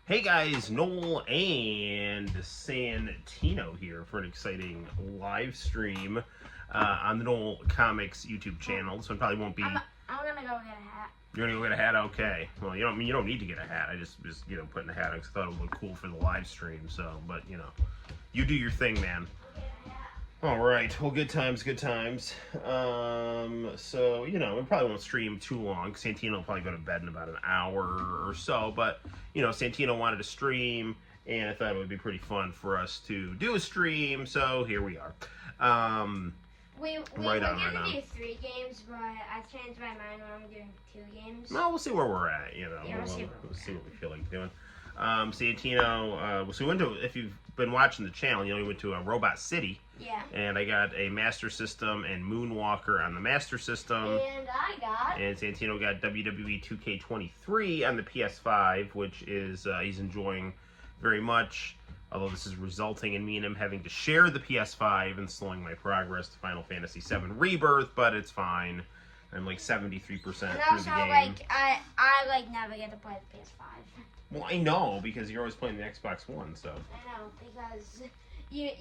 Hey guys, Noel and Santino here for an exciting live stream on the Noel ComiX YouTube channel. This one probably won't be. I'm gonna go get a hat. You're gonna go get a hat, okay? Well, you don't need to get a hat. I just putting a hat on because I thought it would look cool for the live stream. So, but you do your thing, man. All right. Well, good times, good times. So, we probably won't stream too long. Santino will probably go to bed in about an hour or so. But, Santino wanted to stream, and I thought it would be pretty fun for us to do a stream. So, here we are. We were gonna do 3 games, but I changed my mind when I'm doing 2 games. Well, we'll see where we're at, Yeah, we'll see what we feel like doing. Santino, so we went to, if you've been watching the channel, we went to a Robot City. Yeah. And I got a Master System and Moonwalker on the Master System. And Santino got WWE 2K23 on the PS5, which is, he's enjoying very much. Although this is resulting in me and him having to share the PS5 and slowing my progress to Final Fantasy VII Rebirth, but it's fine. I'm like 73% through the game. And also, I never get to play the PS5. Well, I know, because you're always playing the Xbox One, so. I know, because you're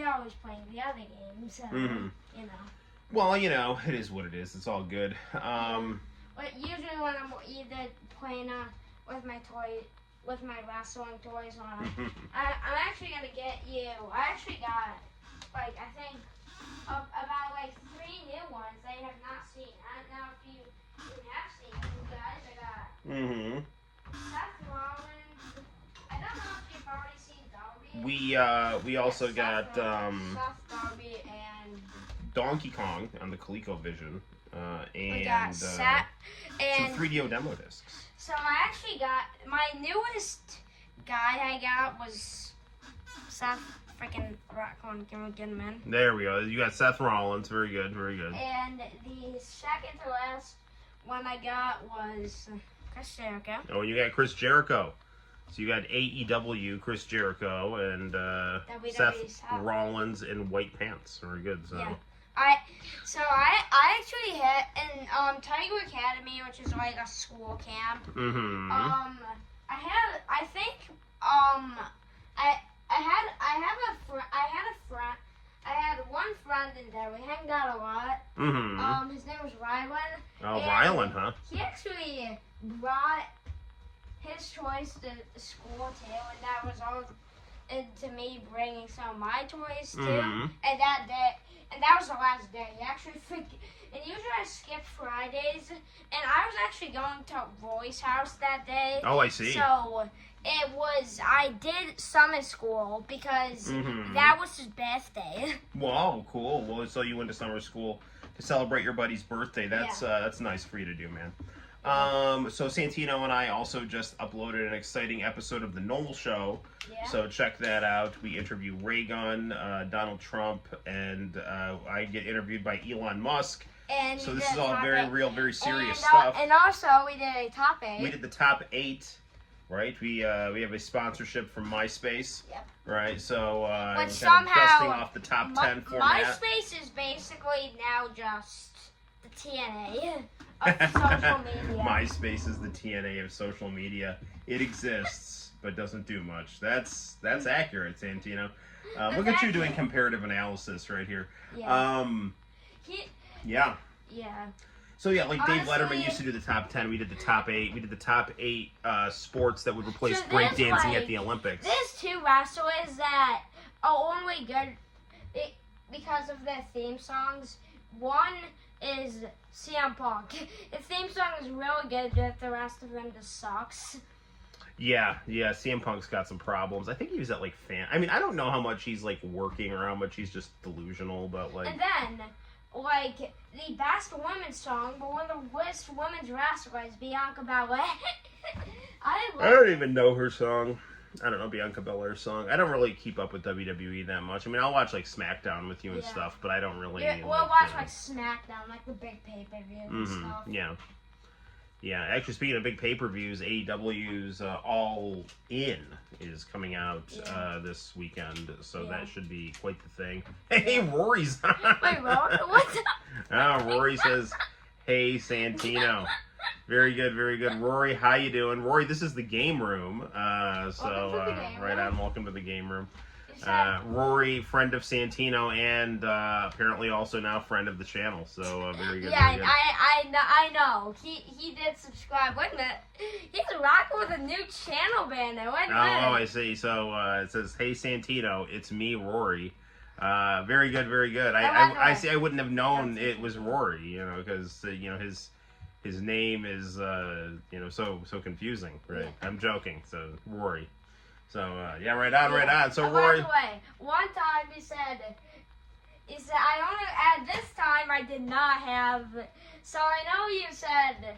always playing the other games, so, Well, it is what it is. It's all good. But usually when I'm either playing with my wrestling toys on, I'm actually going to get you, I actually got, I think, about 3 new ones that you have not seen. I don't know if you have seen them, guys. I got Seth Rollins. I don't know if you've already seen Darby. We also got Seth, Darby, and Donkey Kong on the ColecoVision, and we got Seth and some 3DO demo discs. So I actually got, my newest guy I got was Seth freaking Rockland Gilman. There we go. You got Seth Rollins. Very good, very good. And the second to last one I got was Chris Jericho. Oh, you got Chris Jericho. So you got AEW Chris Jericho and Seth Rollins in white pants. Very good. So. Yeah. I actually hit in Tiger Academy, which is like a school camp. I had one friend in there. We hanged out a lot. His name was Rylan. Oh, Rylan, huh? He actually brought his toys to school too, and that was all into me bringing some of my toys too. And that day. And that was the last day. And usually I skip Fridays. And I was actually going to Roy's house that day. Oh, I see. So I did summer school because that was his birthday. Wow, cool. Well, so you went to summer school to celebrate your buddy's birthday. That's nice for you to do, man. So Santino and I also just uploaded an exciting episode of The Noel Show. Yeah. So check that out. We interview Raygun, Donald Trump, and I get interviewed by Elon Musk. And so this is all very real, very serious stuff. And also we did a top 8. We did the top 8, right? We have a sponsorship from MySpace. Yep. Right, so but somehow dusting off the top 10 format. MySpace is basically now just the TNA of social media. MySpace is the TNA of social media. It exists, but doesn't do much. That's accurate, Santino. Look at you doing comparative analysis right here. Yeah. Yeah. Yeah. So yeah, like Dave Letterman used to do the top 10. We did the top 8. We did the top 8 sports that would replace breakdancing at the Olympics. There's 2 wrestlers that are only good because of their theme songs. One is CM Punk. His theme song is really good, but the rest of them just sucks. Yeah, CM Punk's got some problems. I think he was at I don't know how much he's working or how much he's just delusional, but And then, the best women's song, but one of the worst women's wrestlers, Bianca Belair. I don't even know her song. I don't know Bianca Belair's song. I don't really keep up with WWE that much. I mean, I'll watch SmackDown with you and stuff, but I don't really. We'll watch SmackDown, the big pay-per-view and stuff. Yeah. Yeah, actually, speaking of big pay-per-views, AEW's All In is coming out this weekend, so that should be quite the thing. Hey, Rory's on. Wait, Rory? What's up? Rory says, hey, Santino. Very good, very good. Rory, how you doing? Rory, this is the game room. Welcome to the game right room. on, welcome to the game room. So- Rory, friend of Santino, and apparently also now friend of the channel. So very good. Yeah, very good. I know. He did subscribe. Wait a minute. He's rocking with a new channel banner. Wait a minute. I see. So it says, "Hey Santino, it's me, Rory." Very good, very good. I see. I wouldn't have known it was Rory, because his name is so confusing, right? Yeah. I'm joking. So Rory. So yeah, right on, right on. So Oh, Rory. by the way, one time he said I only at this time I did not have. So I know you said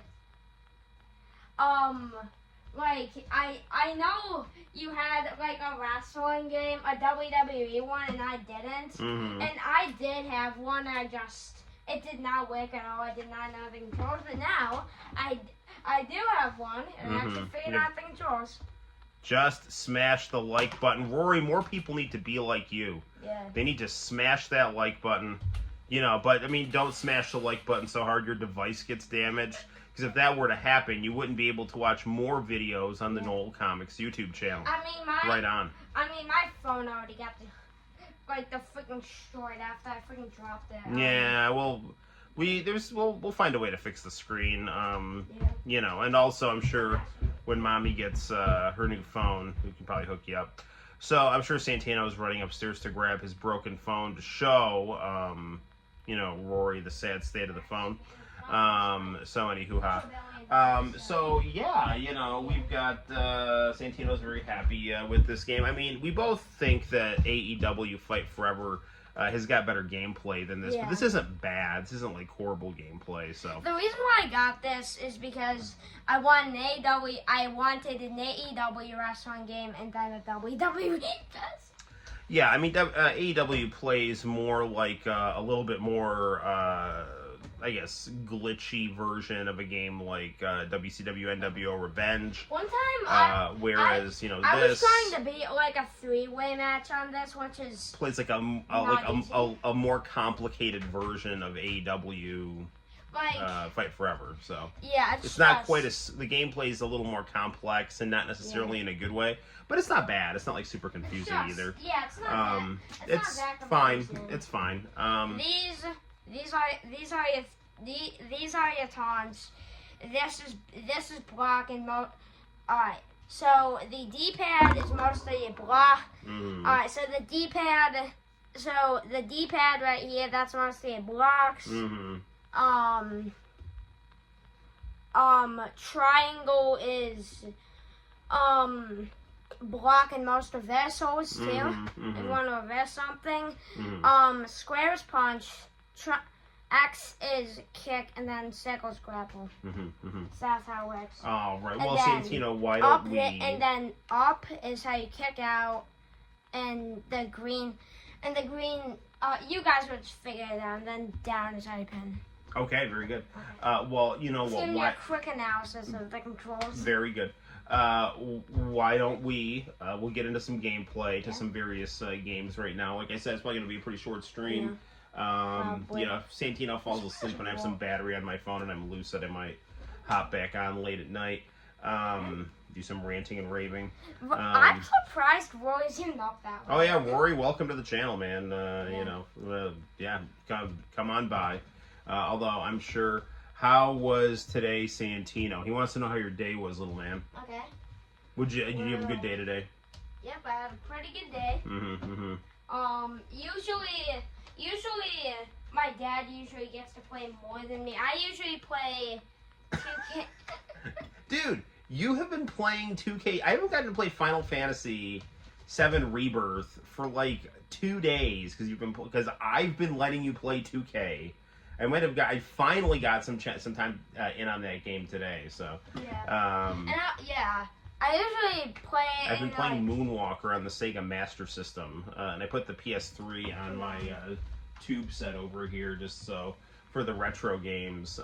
like I know you had like a wrestling game, a WWE one, and I didn't. Mhm. And I did have one. It did not work at all. I did not know the controls, but now I do have one, and I actually figured out the controls. Just smash the like button. Rory, more people need to be like you. Yeah. They need to smash that like button. But I mean, don't smash the like button so hard your device gets damaged. Because if that were to happen, you wouldn't be able to watch more videos on the Noel ComiX YouTube channel. I mean, Right on. my phone already got the freaking short after I freaking dropped it. Yeah, well, we'll find a way to fix the screen. Yeah. And also I'm sure when Mommy gets her new phone, we can probably hook you up. So I'm sure Santino's running upstairs to grab his broken phone to show, Rory the sad state of the phone. So anywho-ha. So yeah, we've got Santino's very happy with this game. I mean, we both think that AEW Fight Forever has got better gameplay than this, but this isn't bad. This isn't like horrible gameplay. So The reason why I got this is because I wanted an AEW wrestling game and then a WWE does. yeah, I mean AEW plays more like a little bit more. I guess glitchy version of a game like WCW NWO Revenge. One time, whereas I this was trying to beat like a 3-way match on this, which is plays like a more complicated version of AEW like Fight Forever. So yeah, it's not quite as the gameplay is a little more complex and not necessarily in a good way, but it's not bad. It's not like super confusing either. Yeah, it's not bad. It's not that fine. confusing. It's fine. These are your taunts. This is block and alright. So the D-pad is mostly a block. Alright, so the D-pad right here, that's mostly a blocks. Triangle is blocking most reversals too. If you want to reverse something. Square is punch. X is kick, and then circle's grapple. So that's how it works. Oh, right. And Well, then Santino, why don't we... And then up is how you kick out, and the green, you guys would just figure it out, and then down is how you pin. Okay, very good. Well, you know what? Give me a quick analysis of the controls. Very good. Why don't we'll get into some gameplay to some various games right now. Like I said, it's probably going to be a pretty short stream. If Santino falls asleep and I have some battery on my phone and I'm lucid, I might hop back on late at night, do some ranting and raving. I'm surprised Roy's even up that way. Oh yeah, Rory, welcome to the channel, man. Come on by. Although I'm sure, how was today, Santino? He wants to know how your day was, little man. Okay. Did you have a good day today? Yep, I had a pretty good day. Usually, my dad usually gets to play more than me. I usually play 2K. Dude, you have been playing 2K. I haven't gotten to play Final Fantasy VII Rebirth for like 2 days because I've been letting you play 2K. I finally got some time in on that game today. So Yeah. I usually play. I've been playing Moonwalker on the Sega Master System, and I put the PS3 on my tube set over here just so for the retro games.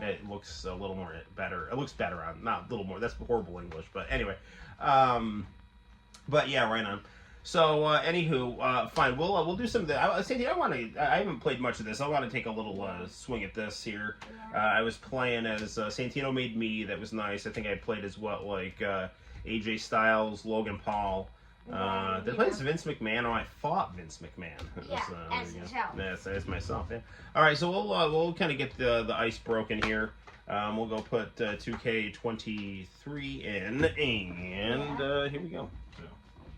It looks a little more better. It looks better on not a little more. That's horrible English, but anyway. But yeah, right on. So, anywho, fine. We'll do some of that. Sandy, I haven't played much of this. I want to take a little swing at this here. I was playing as Santino made me. That was nice. I think I played as what, like AJ Styles, Logan Paul. Did I play as Vince McMahon? Oh, I fought Vince McMahon. As yourself. Yes, as myself. Yeah. All right, so we'll kind of get the ice broken here. We'll go put 2K23 in, and here we go.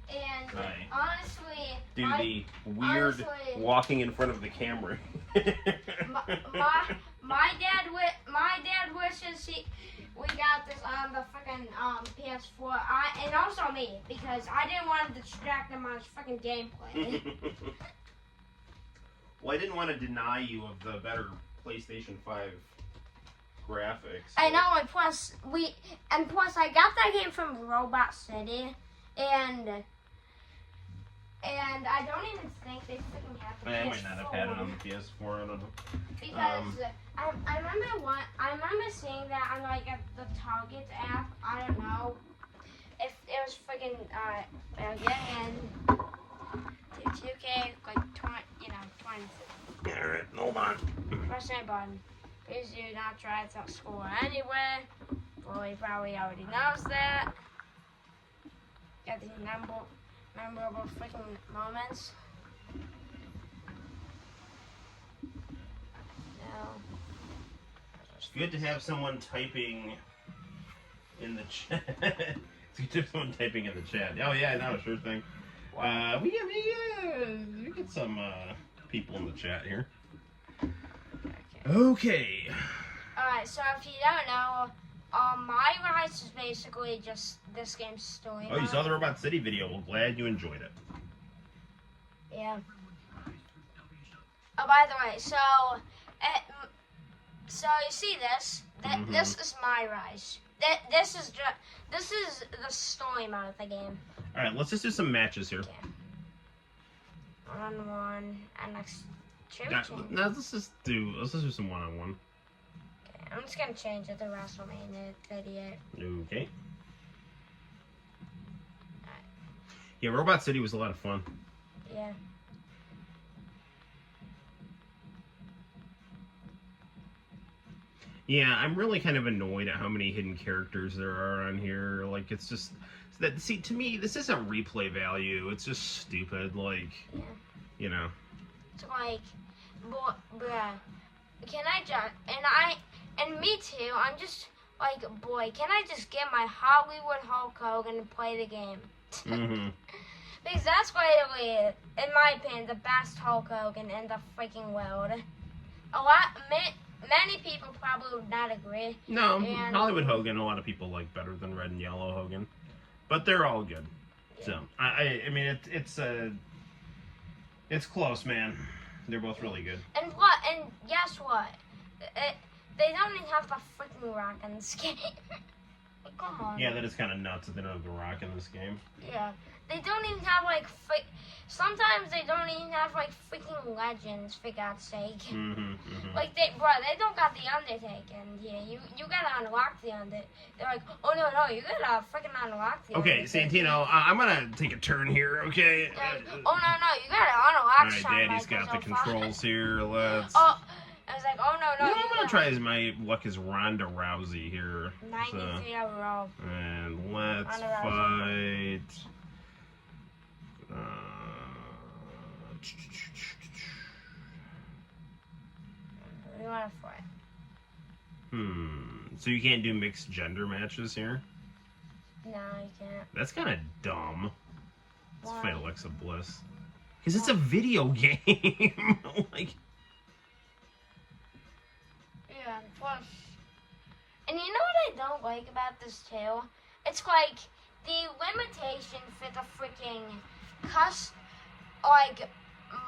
And honestly, do the weird walking in front of the camera. my dad wishes we got this on the fucking PS4. And also me, because I didn't want to distract him on his fucking gameplay. Well, I didn't want to deny you of the better PlayStation 5 graphics. I know, and plus I got that game from Robot City, and I don't even think they freaking have the PS4. I might not have had it on the PS4. I don't know. Because I remember seeing that on like the Target app. I don't know if it was freaking again 2K like 20. Yeah, all right, hold on. Press A button. Please do not try to score anywhere. Well, he probably already knows that. Got these memorable freaking moments. No. It's good to have someone typing in the chat. It's good to have someone typing in the chat. Oh yeah, no, sure thing. We get some people in the chat here. Okay. Alright, so if you don't know, my rise is basically just this game's story. Oh, you saw the Robot City video. Well, glad you enjoyed it. Yeah. Oh, by the way, so you see this? This is my rise. This is the story mode of the game. All right, let's just do some matches here. Okay. 1-on-1 and next two. No, let's just do some one-on-one. Okay, I'm just gonna change it to WrestleMania 38. Okay. Yeah, Robot City was a lot of fun. Yeah. Yeah, I'm really kind of annoyed at how many hidden characters there are on here. Like, it's just that. See, to me, this isn't replay value. It's just stupid. Like, you know. It's like, bruh, can I just and me too. I'm just like, boy, can I just get my Hollywood Hulk Hogan and play the game? Mm-hmm. Because that's really, in my opinion, the best Hulk Hogan in the freaking world. Many people probably would not agree. No, Hollywood Hogan, a lot of people like better than Red and Yellow Hogan, but they're all good. Yeah. So I mean, it's close, man. They're both really good. And guess what? They don't even have the freaking Rock in this game. Come on. Yeah, that is kind of nuts that they don't have the Rock in this game. Yeah. They don't even have, like, sometimes they don't even have, like, freaking legends, for God's sake. Like, they don't got The Undertaker in here. You gotta unlock The Undertaker. They're like, oh, no, you gotta freaking unlock The Undertaker. Okay, Santino, I'm gonna take a turn here, okay? Oh, no, you gotta unlock All right, Daddy's got the controls here. Let's... Oh, I was like, oh, no. I'm gonna try my luck as Ronda Rousey here. 93 overall. And let's fight... We want to fight. So you can't do mixed gender matches here? No, you can't. That's kind of dumb. Let's Why? fight Alexa Bliss. Because it's a video game. Like. Yeah, plus. And you know what I don't like about this too? It's like the limitation for the freaking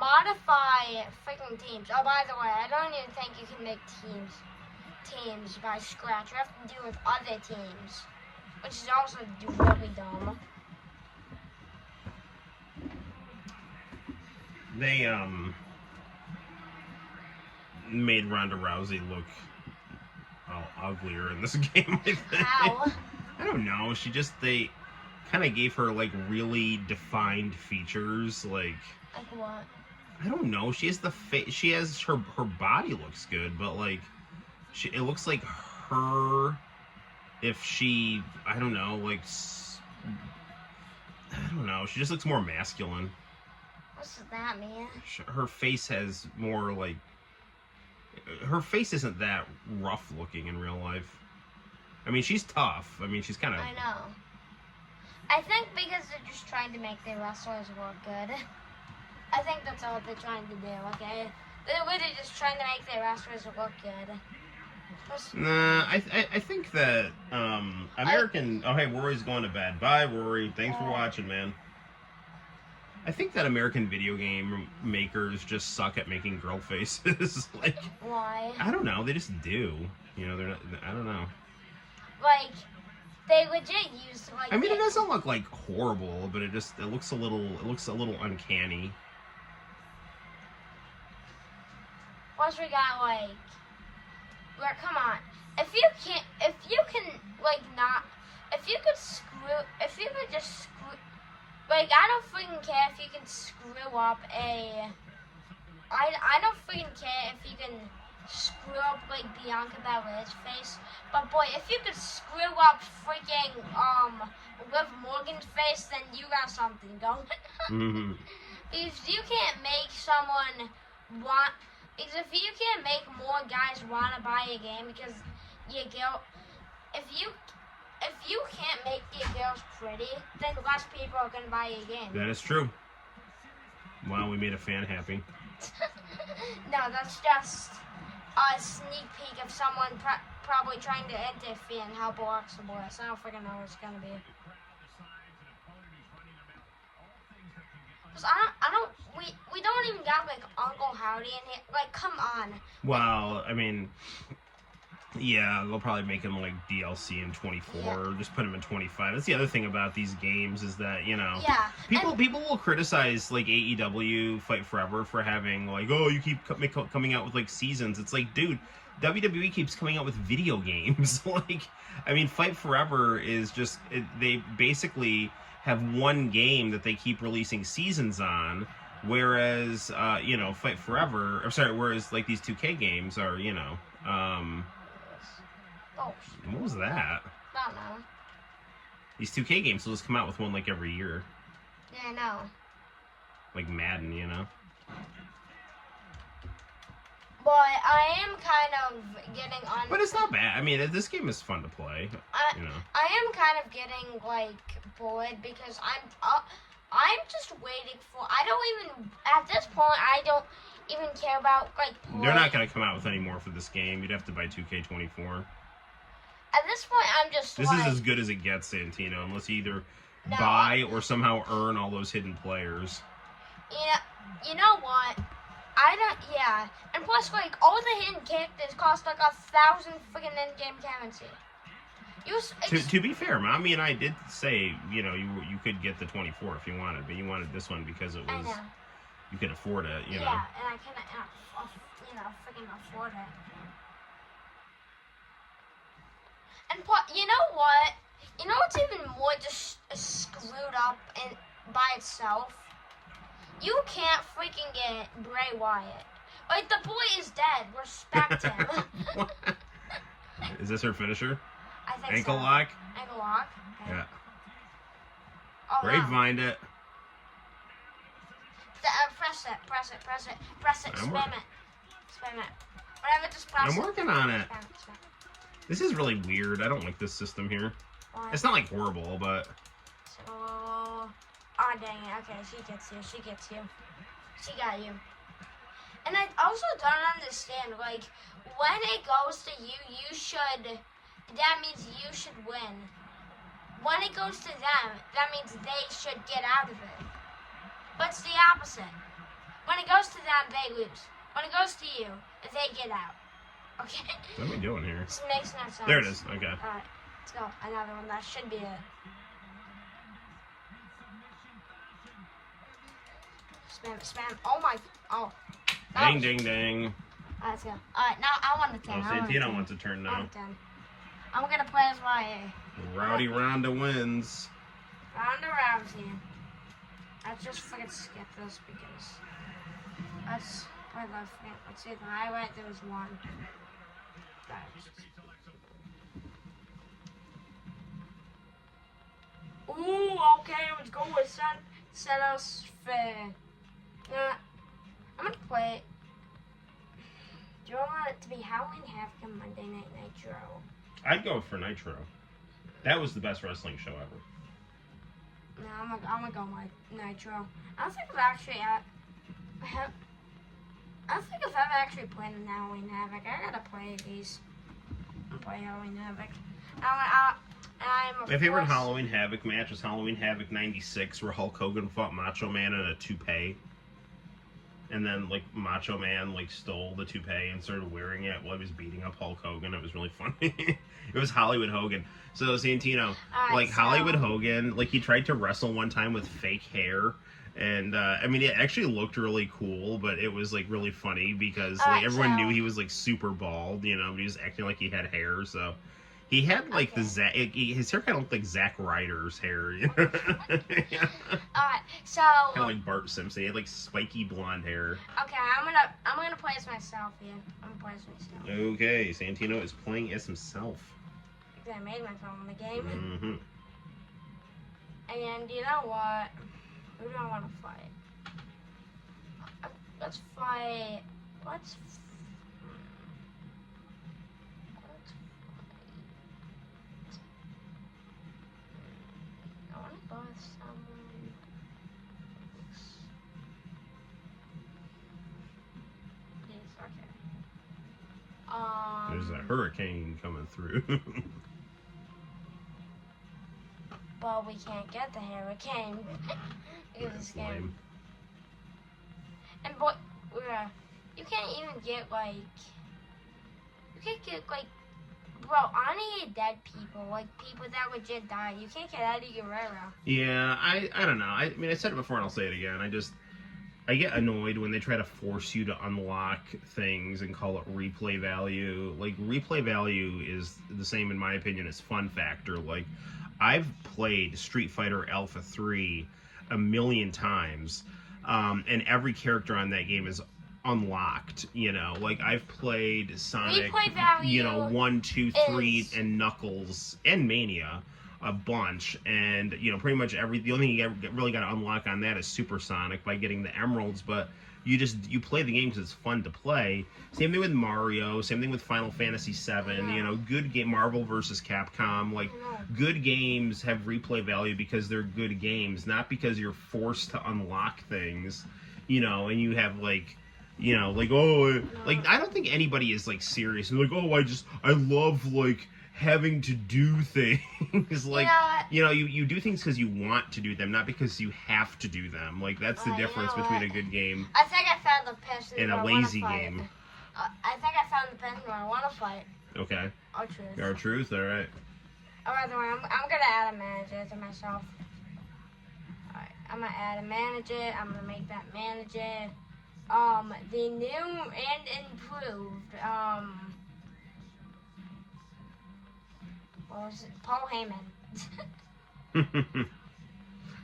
modify freaking teams. Oh, by the way, I don't even think you can make teams by scratch. You have to do with other teams, which is also really dumb. They made Ronda Rousey look uglier in this game. I think. How? I don't know. kind of gave her like really defined features. Like what? I don't know. She has the face. She has her body looks good, but like it looks like her. If she, I don't know, like I don't know. She just looks more masculine. What's that mean? Her face has more like. Her face isn't that rough looking in real life. I mean, she's tough. I mean, she's kind of. I know. I think because they're just trying to make their wrestlers look good. I think that's all they're trying to do, okay? They're really just trying to make their wrestlers look good. Nah, I think that American... Oh, hey, Rory's going to bed. Bye, Rory. Thanks for watching, man. I think that American video game makers just suck at making girl faces. Like, why? I don't know. They just do. You know, they're not... I don't know. Like... They legit use like. I mean, it doesn't look like horrible, but it looks a little uncanny. Plus, we got like, come on, if you could just screw, like, I don't freaking care if you can screw up I don't freaking care if you can screw up like Bianca Belair's face, but boy, if you could screw up freaking Liv Morgan's face, then you got something going. Mm-hmm. If you can't make someone want, if you can't make more guys want to buy a game because your girl, if you can't make your girls pretty, then less people are gonna buy your game. That is true. Wow, we made a fan happy. No, that's just a sneak peek of someone probably trying to interfere and help Alexa Bliss. I don't freaking know what it's gonna be. We don't even got like Uncle Howdy in here. Like, come on. Well, I mean, yeah, they'll probably make him like DLC in 24, or just put him in 25. That's the other thing about these games is that, you know, people will criticize like AEW Fight Forever for having like, oh, you keep coming out with like seasons. It's like, dude, WWE keeps coming out with video games. Like, I mean, Fight Forever is just they basically have one game that they keep releasing seasons on, whereas you know, Fight Forever, whereas like these 2K games are, you know, what was that? I don't know. These 2K games will just come out with one like every year. Yeah, I know. Like Madden, you know. But I am kind of getting on. But it's not bad. I mean, this game is fun to play. You know. I am kind of getting like bored because I'm just waiting for. I don't even at this point. I don't even care about like. They're not gonna come out with any more for this game. You'd have to buy 2K24. At this point, I'm just. This is as good as it gets, Santino, unless you either buy or somehow earn all those hidden players. Yeah, you know what? I don't. Yeah, and plus, like, all the hidden characters cost like 1,000 freaking in-game currency. To be fair, Mommy and I did say, you know, you could get the 24 if you wanted, but you wanted this one because it was you could afford it, you know. Yeah, and I couldn't, freaking afford it. And you know what? You know what's even more just screwed up by itself? You can't freaking get Bray Wyatt. Like, the boy is dead. Respect him. Is this her finisher? I think Ankle so. lock? Ankle lock? Okay. Yeah. Oh, Grapevined it. Press it. Spam it. Whatever, just press it. I'm working on it. Spam. This is really weird. I don't like this system here. Why? It's not like horrible, but... Oh, dang it. Okay, she gets you. She got you. And I also don't understand, like, when it goes to you should... That means you should win. When it goes to them, that means they should get out of it. But it's the opposite. When it goes to them, they lose. When it goes to you, they get out. Okay? What are we doing here? This makes no sense. There it is. Okay. Alright, let's go. Another one. That should be it. Spam. Oh my. Oh. Ding, ding, ding. Alright, let's go. Alright, now I want the 10. Oh, Santino wants a turn I now. want 10. I'm gonna play as my... Rowdy Ronda wins. Ronda Rousey. Let's just fucking skip this because that's why let's see the highlight. There was one. Ooh, okay, let's go with set us fair. I'm gonna play. Do you want it to be Halloween Havoc and Monday Night Nitro? I'd go for Nitro. That was the best wrestling show ever. No, I'm gonna go with Nitro. I don't think I've actually played in Halloween Havoc. I gotta play these. I'll play Halloween Havoc. My favorite Halloween Havoc match was Halloween Havoc '96, where Hulk Hogan fought Macho Man in a toupee. And then, like, Macho Man, like, stole the toupee and started wearing it while he was beating up Hulk Hogan. It was really funny. It was Hollywood Hogan. So, Santino, Hollywood Hogan, like, he tried to wrestle one time with fake hair. And, I mean, it actually looked really cool, but it was, like, really funny because, like, everyone knew he was, like, super bald, you know, but he was acting like he had hair, so... He had, like, his hair kind of looked like Zack Ryder's hair, you know? Alright, so... Kind of like Bart Simpson. He had, like, spiky blonde hair. Okay, I'm gonna play as myself here. I'm gonna play as myself. Okay, Santino is playing as himself. I made myself in the game. Mm-hmm. And you know what? Who do I want to fight? Let's fight... I want to go with someone... Please, okay. There's a hurricane coming through. But we can't get the hurricane. This game. Lame. And you can't even get like... You can't get like... Bro, I need dead people. Like people that legit died. You can't get Eddie Guerrero. Yeah, I don't know. I mean, I said it before and I'll say it again. I get annoyed when they try to force you to unlock things and call it replay value. Like, replay value is the same, in my opinion, as fun factor. Like, I've played Street Fighter Alpha 3 a million times, and every character on that game is unlocked, you know. Like, I've played Sonic, you know, 1, 2, 3, and Knuckles, and Mania a bunch, and, you know, pretty much the only thing you really got to unlock on that is Super Sonic by getting the emeralds, but you play the game because it's fun to play. Same thing with Mario, same thing with Final Fantasy VII, you know, good game, Marvel versus Capcom, like, good games have replay value because they're good games, not because you're forced to unlock things, you know, and you have, like, you know, like, like, I don't think anybody is, like, serious, and like, I love, like, having to do things. Like, you know, you do things because you want to do them, not because you have to do them. Like, that's the difference between a good game I think I found the person and a lazy game. I think I found the person who I want to fight. Okay. R-Truth. R-Truth, alright. Oh, by the way, I'm gonna add a manager to myself. Alright, I'm gonna add a manager. I'm gonna make that manager. The new and improved, what was it? Paul Heyman.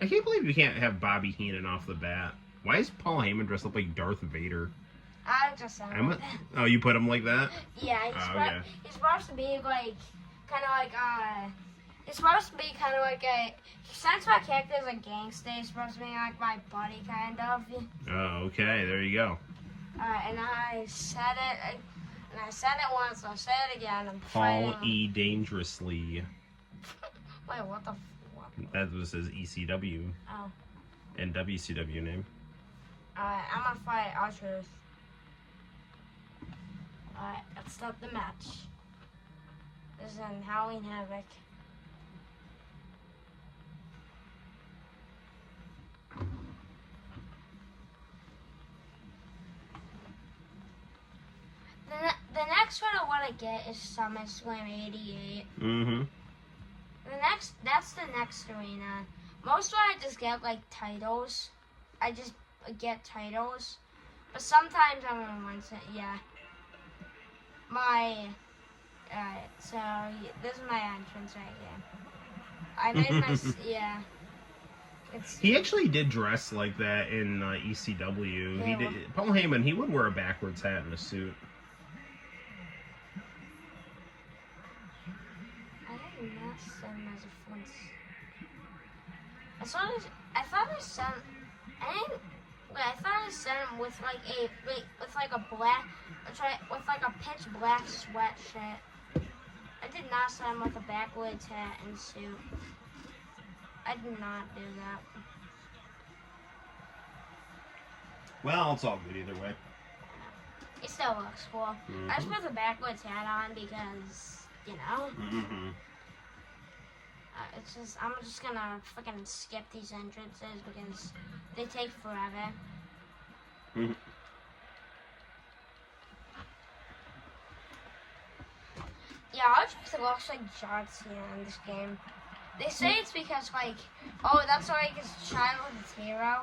I can't believe you can't have Bobby Heenan off the bat. Why is Paul Heyman dressed up like Darth Vader? I just said that. Oh, you put him like that? Yeah, he's supposed to be like, he's supposed to be kind of like since my character is a gangster, he's supposed to be like my buddy, kind of. Oh, okay, there you go. Alright, and I said it, once, I'll say it again. I'm Paul fighting. E. Dangerously. Wait, what the That was his ECW. Oh. And WCW name. Alright, I'm gonna fight R-Truth. Alright, let's start the match. This is in Halloween Havoc. The next one I want to get is SummerSlam 88. Mm-hmm. That's the next arena. Most of I just get like titles. I just get titles. But sometimes I'm in one set, yeah. Alright, so this is my entrance right here. I made my, yeah. He actually did dress like that in ECW. Yeah, He did. Paul Heyman, he would wear a backwards hat and a suit. I did not send him as a fence. I thought I sent. I thought I sent him with like a black, with like a pitch black sweatshirt. I did not send him with a backwards hat and suit. I did not do that. Well, it's all good either way. It still looks cool. Mm-hmm. I just put the backwards hat on because, you know. Mm-hmm. It's just, I'm just gonna fucking skip these entrances because they take forever. Mm-hmm. Yeah, I just looks like John Cena in this game. They say it's because, like, oh, that's like his childhood hero.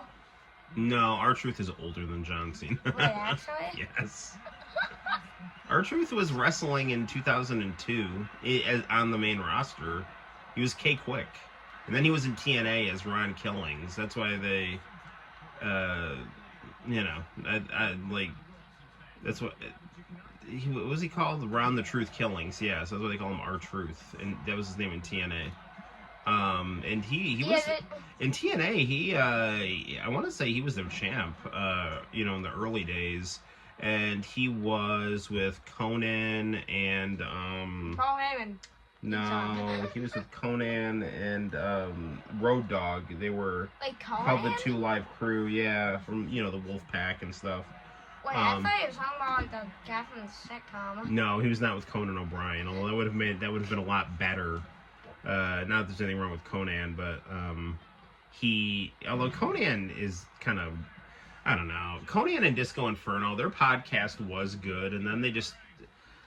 No, R-Truth is older than John Cena. Wait, actually? Yes. R-Truth was wrestling in 2002 on the main roster. He was K-Quick. And then he was in TNA as Ron Killings. That's why they, that's what... What was he called? Ron the Truth Killings. Yeah, so that's why they call him R-Truth. And that was his name in TNA. And he was in TNA. I want to say he was their champ. In the early days, and he was with Conan and Paul Heyman. No, he was with Conan and Road Dogg. They were like called the Two Live Crew. Yeah, from the Wolf Pack and stuff. Wait, I thought he was talking about like the guy from the sitcom. No, he was not with Conan O'Brien. Although that would have been a lot better. Not that there's anything wrong with Conan, but although Conan is kind of, I don't know, Conan and Disco Inferno, their podcast was good, and then they just,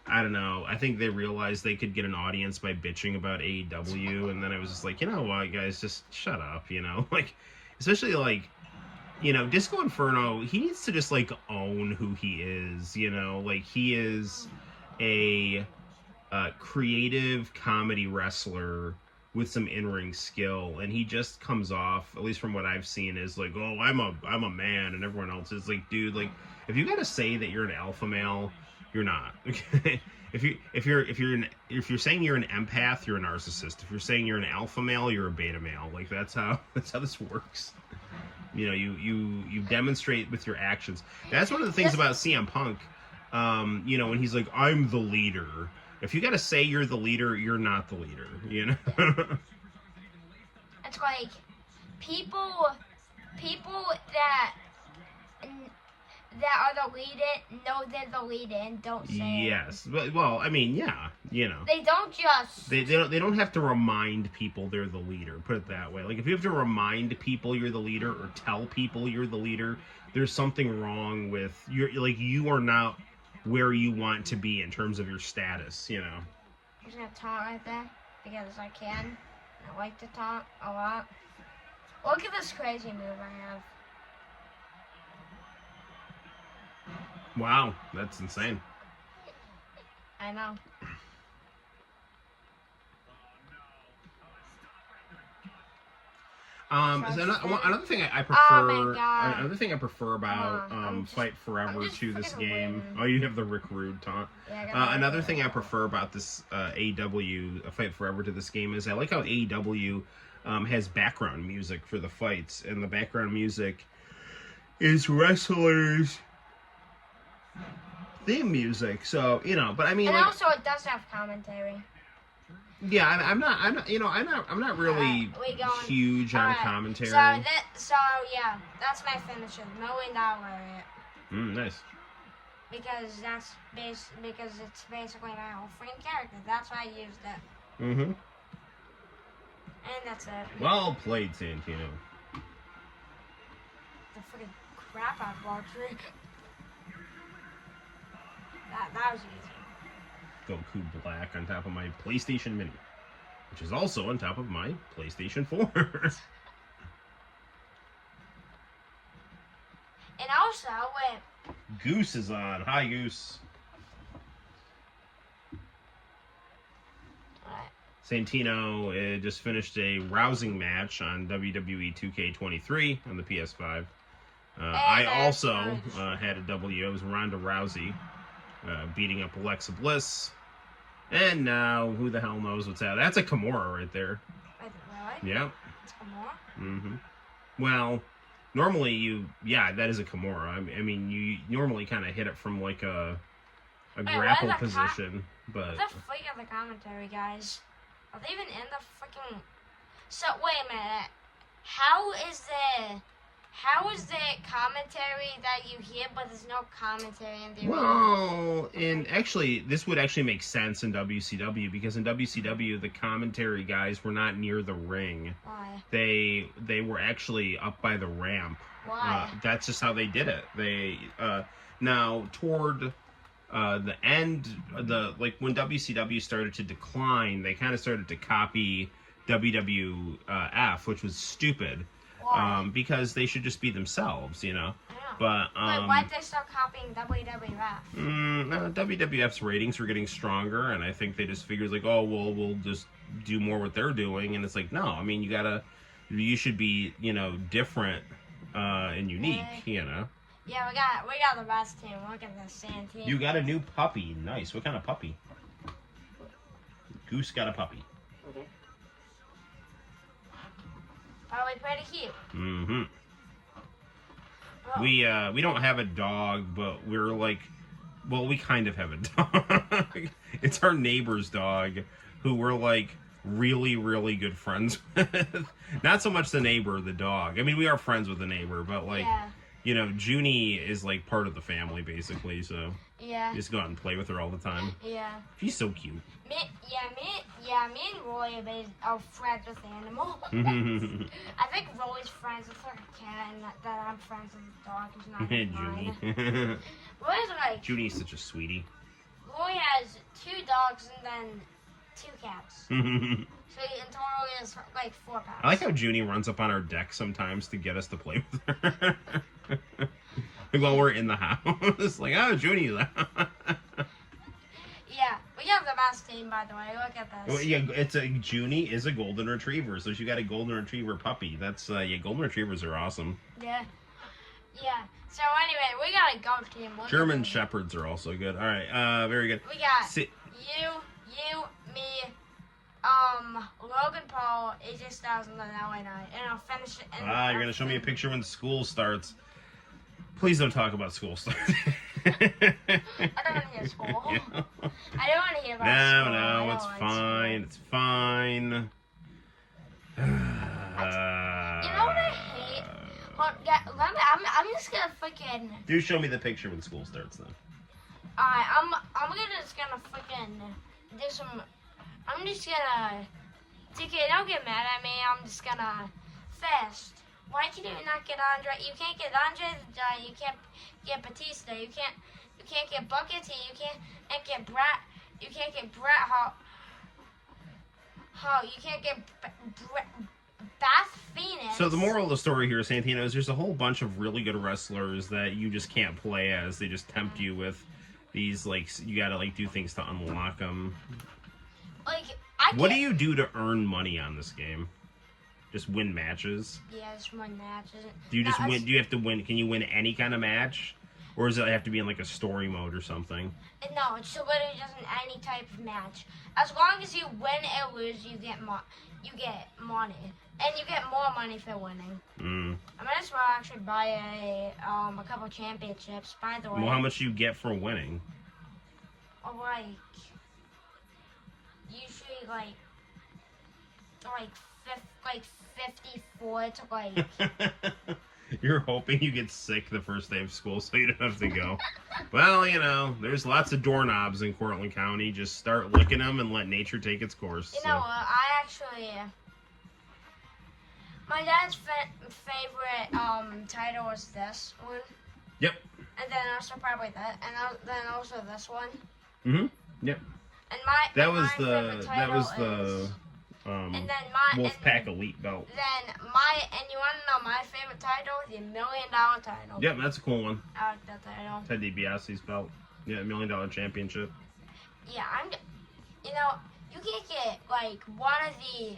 I don't know, I think they realized they could get an audience by bitching about AEW, and then I was just like, you know what, guys, just shut up, like, especially like, Disco Inferno, he needs to just like own who he is, like he is a creative comedy wrestler with some in-ring skill, and he just comes off, at least from what I've seen, is like, oh, I'm a man, and everyone else is like, dude, like, if you gotta say that you're an alpha male, you're not. Okay? If you're saying you're an empath, you're a narcissist. If you're saying you're an alpha male, you're a beta male. Like that's how this works. You demonstrate with your actions. That's one of the things about CM Punk. When he's like, I'm the leader. If you gotta say you're the leader, you're not the leader, It's like people that are the leader know they're the leader and don't say it. Yes, well, I mean, yeah, They don't just... They don't have to remind people they're the leader, put it that way. Like, if you have to remind people you're the leader or tell people you're the leader, there's something wrong with... you are not where you want to be in terms of your status, I'm just gonna taunt right there because I can. I like to taunt a lot. Look at this crazy move I have. Wow, that's insane. I know. Another thing I prefer. Oh my God. Another thing I prefer about Fight Forever to this game. Winning. Oh, you have the Rick Rude taunt. Yeah, another thing I prefer about this AEW Fight Forever to this game is I like how AEW has background music for the fights, and the background music is wrestlers' theme music. So but I mean, and also it does have commentary. Yeah, I'm not really huge on commentary. So yeah, that's my finisher, $1 million Lariat. Nice. Because it's basically my whole freaking character. That's why I used it. Mm-hmm. And that's it. Well played, Santino. The freaking crap out of Walter. That was easy. Goku Black on top of my PlayStation Mini, which is also on top of my PlayStation 4. And also, Goose is on. Hi, Goose. Santino just finished a rousing match on WWE 2K23 on the PS5. I also had a W. It was Ronda Rousey beating up Alexa Bliss. And now, who the hell knows what's that? That's a Kimura right there. Really? Yeah. It's Kimura? Mm-hmm. Well, normally that is a Kimura. I mean, you normally kind of hit it from like a grapple position. But what the freak are the commentary guys? Are they even in the freaking... So, wait a minute. How is the commentary that you hear, but there's no commentary in the arena? Well, and actually, this would actually make sense in WCW, because in WCW, the commentary guys were not near the ring. Why? They were actually up by the ramp. Why? That's just how they did it. They now toward the end, when WCW started to decline, they kind of started to copy WWF, which was stupid. Why? Because they should just be themselves, you know. Yeah. But why'd they start copying WWF? WWF's ratings were getting stronger, and I think they just figured like, oh well, we'll just do more what they're doing, and it's like, no, I mean you should be, you know, different and unique, you know. Yeah, we got the best team. Look at this Santino. You got a new puppy. Nice. What kind of puppy? Goose got a puppy. Okay. Probably pretty cute. Mm-hmm. Oh. We don't have a dog, but we're like, well, we kind of have a dog. It's our neighbor's dog, who we're like really, really good friends with. Not so much the neighbor, the dog. I mean, we are friends with the neighbor, but like, you know, Junie is like part of the family basically. So you just go out and play with her all the time. Yeah. She's so cute. Me and Roy are friends with animals. I think Roy's friends with like a cat, and that I'm friends with the dog who's not mine. Roy's like... Junie's such a sweetie. Roy has 2 dogs and then 2 cats. So in total he has like 4 pets. I like how Junie runs up on our deck sometimes to get us to play with her. While we're in the house. Like, oh, Junie's out. Yeah, we have the best team, by the way. Look at this. Well, yeah, Junie is a golden retriever, so she got a golden retriever puppy. That's golden retrievers are awesome. Yeah. So anyway, we got a goat team. German shepherds are also good. All right, very good. We got you, me, Logan Paul, AJ Styles, and then LA Knight, and I'll finish it. You're gonna show me a picture when school starts. Please don't talk about school start. I don't want to hear school. Yeah. I don't want to hear about school. No, it's fine. It's fine. You know what I hate? I'm just gonna freaking... Do show me the picture when school starts, then. Alright, I'm just gonna freaking do some... I'm just gonna... TK, don't get mad at me. I'm just gonna... Fast. Why can you not get Andre? You can't get Andre the Giant. You can't get Batista. You can't get Booker T. You can't get Bret. You can't get Bret Hart. You can't get Beth Phoenix. So the moral of the story here, Santino, is there's a whole bunch of really good wrestlers that you just can't play as. They just tempt you with these, like, you gotta like do things to unlock them. Like, what do you do to earn money on this game? Just win matches? Yeah, just win matches. Do you just win? Do you have to win? Can you win any kind of match? Or does it have to be in like a story mode or something? No, it's literally just in any type of match. As long as you win or lose, you get money. And you get more money for winning. I might as well actually buy a couple championships, by the way. Well, how much do you get for winning? Usually like 54 to like... You're hoping you get sick the first day of school so you don't have to go. Well, you know, there's lots of doorknobs in Cortland County. Just start licking them and let nature take its course. You know what? I actually... my dad's favorite title was this one. Yep. And then also probably that. And then also this one. Yep. And and then Wolfpack Elite belt. And you want to know my favorite title? The $1 Million title. Yep, that's a cool one. I like that title. Ted DiBiase's belt. Yeah, $1 Million championship. Yeah, you can't get like one of the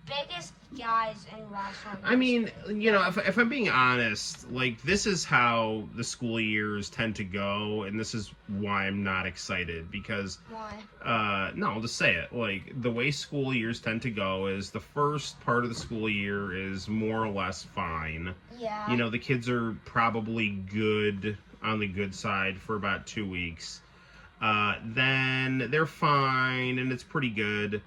biggest guys in wrestling. I mean, you know, if I'm being honest, like, this is how the school years tend to go, and this is why I'm not excited, because... Why? No, I'll just say it. Like, the way school years tend to go is the first part of the school year is more or less fine. Yeah. You know, the kids are probably good, on the good side, for about 2 weeks. Then they're fine, and it's pretty good.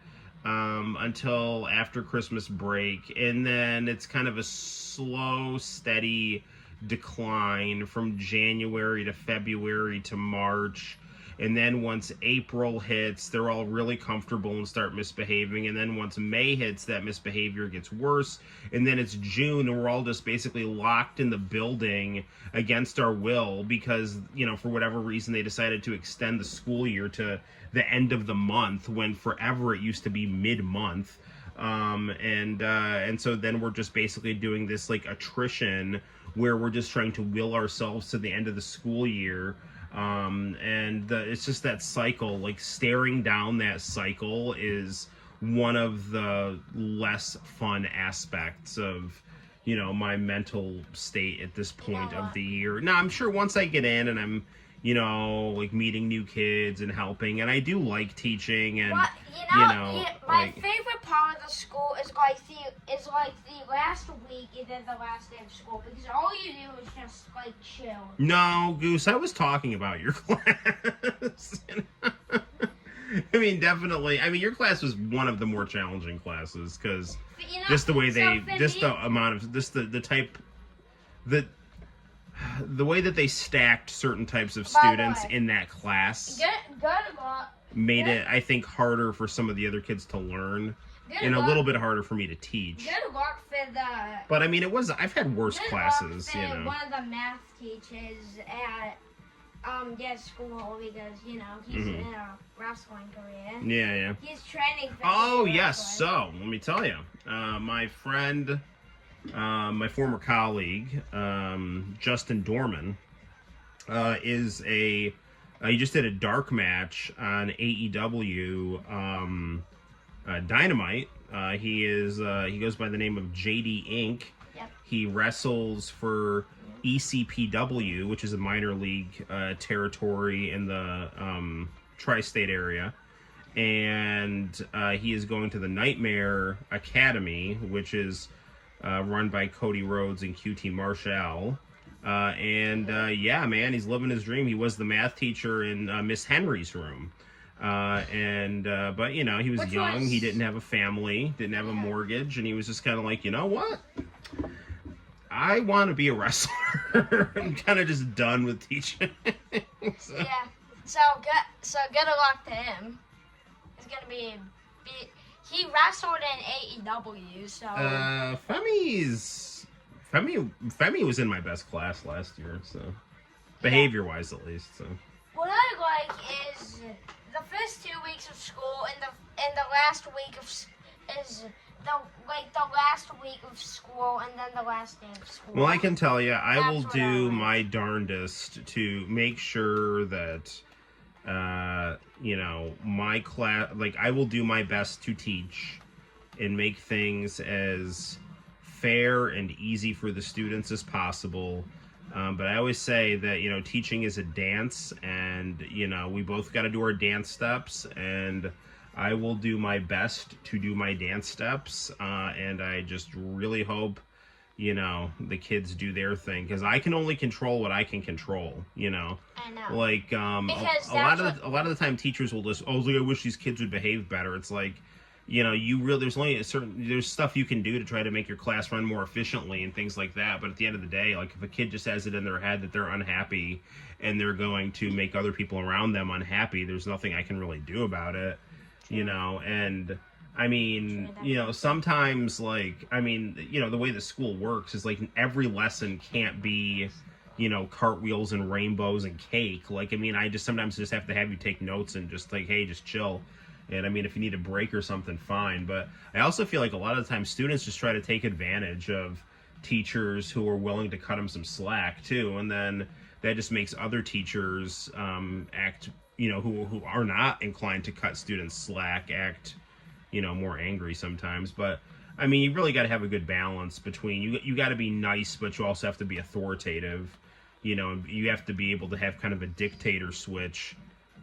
Until after Christmas break, and then it's kind of a slow, steady decline from January to February to March, and then once April hits, they're all really comfortable and start misbehaving, and then once May hits, that misbehavior gets worse, and then it's June, and we're all just basically locked in the building against our will, because, you know, for whatever reason, they decided to extend the school year to the end of the month, when forever it used to be mid-month. And so then we're just basically doing this, like, attrition where we're just trying to will ourselves to the end of the school year. It's just that cycle, like, staring down that cycle is one of the less fun aspects of, you know, my mental state at this point of the year. Now, I'm sure once I get in and I'm, you know, like, meeting new kids and helping, and I do like teaching, and my like, favorite part of the school is like the last week and then the last day of school, because all you do is just like chill. No, Goose, I was talking about your class. I mean, definitely. I mean, your class was one of the more challenging classes, because just the way the way that they stacked certain types of students in that class made it, I think, harder for some of the other kids to learn, and a little bit harder for me to teach. Good luck for the... But I mean, I've had worse classes, you know. One of the math teachers at school, because, you know, he's in a wrestling career. Yeah. He's training for... Oh, yes. So, let me tell you. My friend... my former colleague, Justin Dorman, he just did a dark match on AEW Dynamite. He goes by the name of JD Inc. Yep. He wrestles for ECPW, which is a minor league territory in the tri-state area. And he is going to the Nightmare Academy, which is run by Cody Rhodes and QT Marshall. Yeah, man, he's living his dream. He was the math teacher in Miss Henry's room. But, you know, he was young. He didn't have a family, didn't have a mortgage, and he was just kind of like, you know what? I want to be a wrestler. I'm kind of just done with teaching. So. Yeah. So good luck to him. It's going to be... He wrestled in AEW, so... Femi was in my best class last year, so... Behavior-wise, at least, so... What I like is the first 2 weeks of school and the last week of school and then the last day of school. Well, I can tell you, I will do my darndest to make sure that... you know, my class, like, I will do my best to teach and make things as fair and easy for the students as possible. But I always say that, you know, teaching is a dance, and, you know, we both got to do our dance steps, and I will do my best to do my dance steps. And I just really hope, you know, the kids do their thing, because I can only control what I can control, you know. I know. Like, a lot of the time teachers will just, I wish these kids would behave better. It's like, you know, there's stuff you can do to try to make your class run more efficiently and things like that. But at the end of the day, like, if a kid just has it in their head that they're unhappy and they're going to make other people around them unhappy, there's nothing I can really do about it, you know. And I mean, you know, sometimes, like, I mean, you know, the way the school works is, like, every lesson can't be, you know, cartwheels and rainbows and cake. Like, I mean, I just sometimes just have to have you take notes and just, like, hey, just chill. And, I mean, if you need a break or something, fine. But I also feel like a lot of the time students just try to take advantage of teachers who are willing to cut them some slack, too. And then that just makes other teachers act, who are not inclined to cut students slack, act, more angry sometimes. But I mean, you really got to have a good balance between you got to be nice, but you also have to be authoritative. You have to be able to have kind of a dictator switch.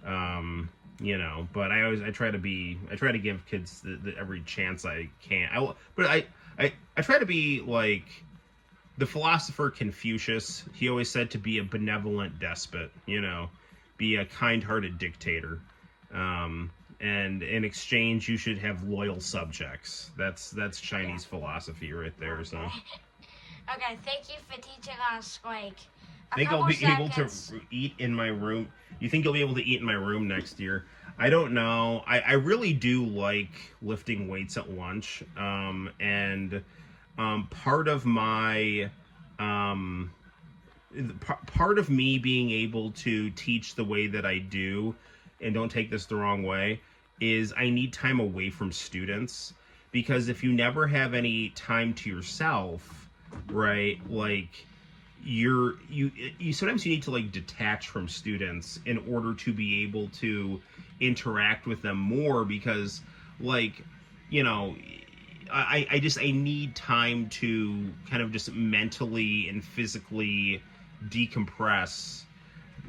But I try to give kids the every chance I can. I try to be like the philosopher Confucius. He always said to be a benevolent despot, be a kind-hearted dictator. And in exchange, you should have loyal subjects. That's Chinese philosophy right there. So. Okay, thank you for teaching us, like, think I'll be able to eat in my room. You think you'll be able to eat in my room next year? I don't know. I really do like lifting weights at lunch. And part of my part of me being able to teach the way that I do, and don't take this the wrong way, is I need time away from students, because if you never have any time to yourself, right, like you sometimes you need to like detach from students in order to be able to interact with them more, because like I need time to kind of just mentally and physically decompress.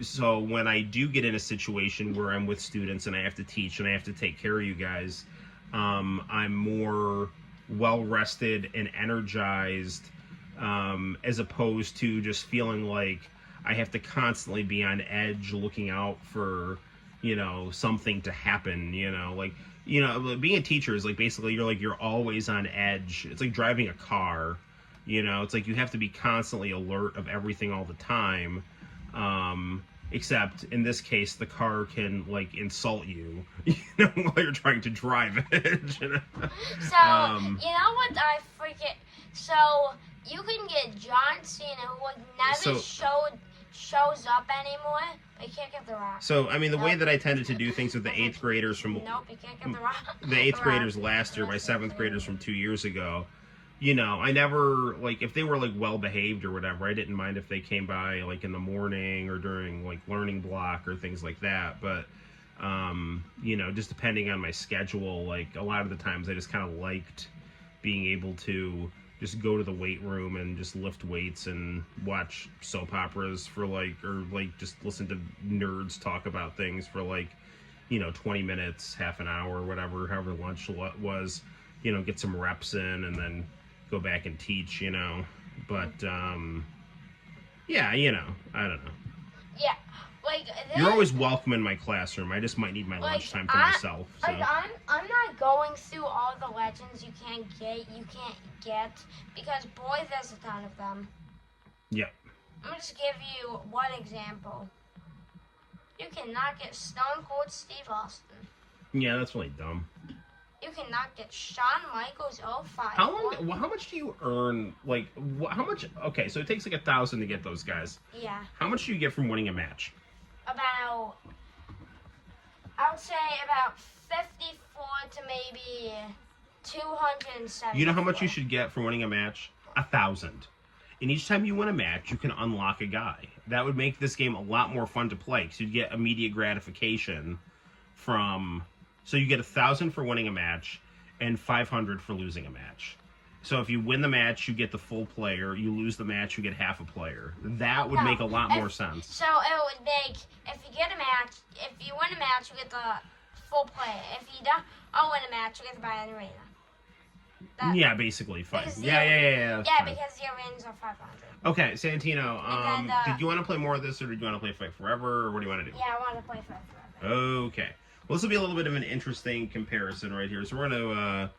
So when I do get in a situation where I'm with students and I have to teach and I have to take care of you guys, I'm more well rested and energized, as opposed to just feeling like I have to constantly be on edge looking out for, something to happen, being a teacher is like basically you're always on edge. It's like driving a car, it's like you have to be constantly alert of everything all the time. Except in this case, the car can like insult you, while you're trying to drive it. So, you know what I forget? So, you can get John Cena, who like never shows up anymore, but you can't get The Rock. So, I mean, the way that I tended to do things with the 8th graders from... Nope, you can't get The Rock. The 8th graders last year, my 7th graders from 2 years ago, I never, like, if they were, like, well-behaved or whatever, I didn't mind if they came by, like, in the morning or during, like, learning block or things like that. But, just depending on my schedule, like, a lot of the times I just kind of liked being able to just go to the weight room and just lift weights and watch soap operas for, like, or, like, just listen to nerds talk about things for, like, 20 minutes, half an hour, whatever, however lunch was, get some reps in and then go back and teach, but yeah, I don't know. Yeah, like you're always welcome in my classroom. I just might need my lunchtime to myself. So. Like I'm not going through all the legends you can't get because boy, there's a ton of them. Yep. I'm gonna just give you one example. You cannot get Stone Cold Steve Austin. Yeah, that's really dumb. You cannot get Shawn Michaels 05. How much do you earn? Like, how much? Okay, so it takes like 1,000 to get those guys. Yeah. How much do you get from winning a match? I would say about 54 to maybe 270. You know how much you should get for winning a match? 1,000. And each time you win a match, you can unlock a guy. That would make this game a lot more fun to play, because you'd get immediate gratification from... So you get 1,000 for winning a match and 500 for losing a match. So if you win the match, you get the full player. You lose the match, you get half a player. That would make a lot more sense. So it would make, if you win a match, you get the full player. If you don't win a match, you get to buy an arena. Yeah, basically, fine. Yeah. Yeah, fine. because the arenas are 500. Okay, Santino, did you want to play more of this, or did you want to play Fight Forever, or what do you want to do? Yeah, I want to play Fight Forever. Okay. Well, this will be a little bit of an interesting comparison right here. So we're going to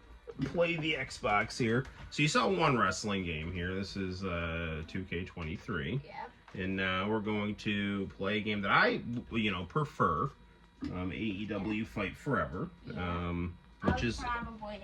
play the Xbox here. So you saw one wrestling game here. This is 2K23. Yeah. And we're going to play a game that I, prefer, AEW Fight Forever. Yeah. Which is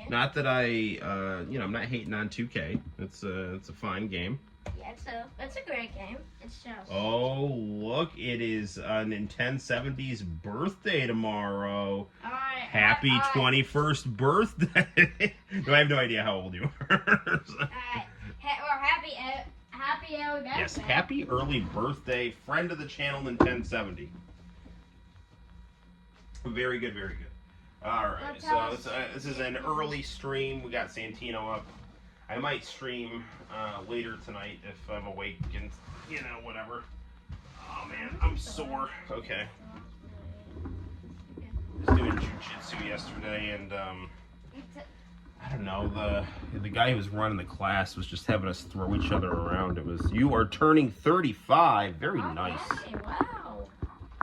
not that I'm not hating on 2K. It's a fine game. Yeah, it's a great game. It's just... Oh, look, it is Nintendo 70's birthday tomorrow. All right. Happy 21st birthday. No, I have no idea how old you are. Alright. Happy early birthday. Yes, happy early birthday, friend of the channel, Nintendo 70. Very good, very good. All right, so this is an early stream. We got Santino up. I might stream later tonight if I'm awake and, whatever. Oh, man, I'm sore. Okay. I was doing jiu-jitsu yesterday, and, I don't know, the guy who was running the class was just having us throw each other around. It was, you are turning 35. Very nice. Wow.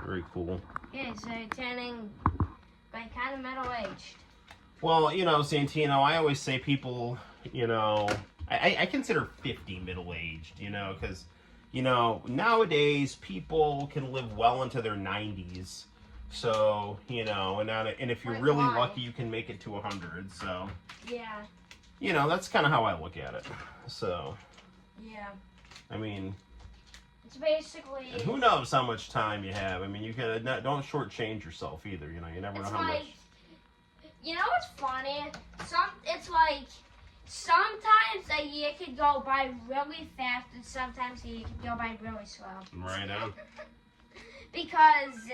Very cool. Yeah, so you're turning, like, kind of middle-aged. Well, Santino, I always say people, I consider 50 middle-aged, because, nowadays people can live well into their 90s. So, and if you're really lucky, you can make it to 100. So, yeah. That's kind of how I look at it. So, yeah. I mean, it's basically. Who knows how much time you have? I mean, you can don't shortchange yourself either. You never know how much. You know what's funny? It's like sometimes a year could go by really fast, and sometimes a year could go by really slow. Right on. Because,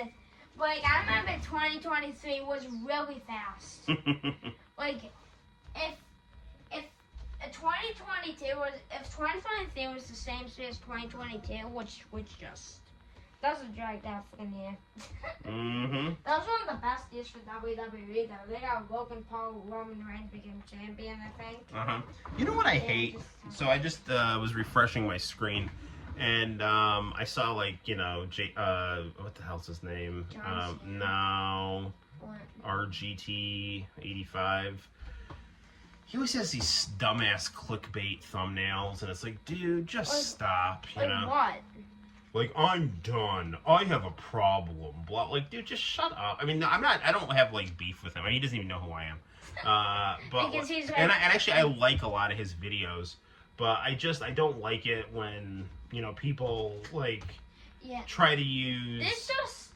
like, I remember 2023 was really fast. Like, if 2023 was the same speed as 2022, which just doesn't drag that fucking year. Mm-hmm. That was one of the best years for WWE, though. They got Logan Paul, Roman Reigns became champion, I think. Uh-huh. You know what I hate? So I just was refreshing my screen, and I saw, like, what the hell's his name? No. RGT 85. He always has these dumbass clickbait thumbnails, and it's like, dude, just stop, Like what? Like, I'm done. I have a problem. Blah. Like, dude, just shut up. I mean, I don't have, like, beef with him. I mean, he doesn't even know who I am. But because he's and actually, I like a lot of his videos, but I don't like it when, people, like, try to use... It's just...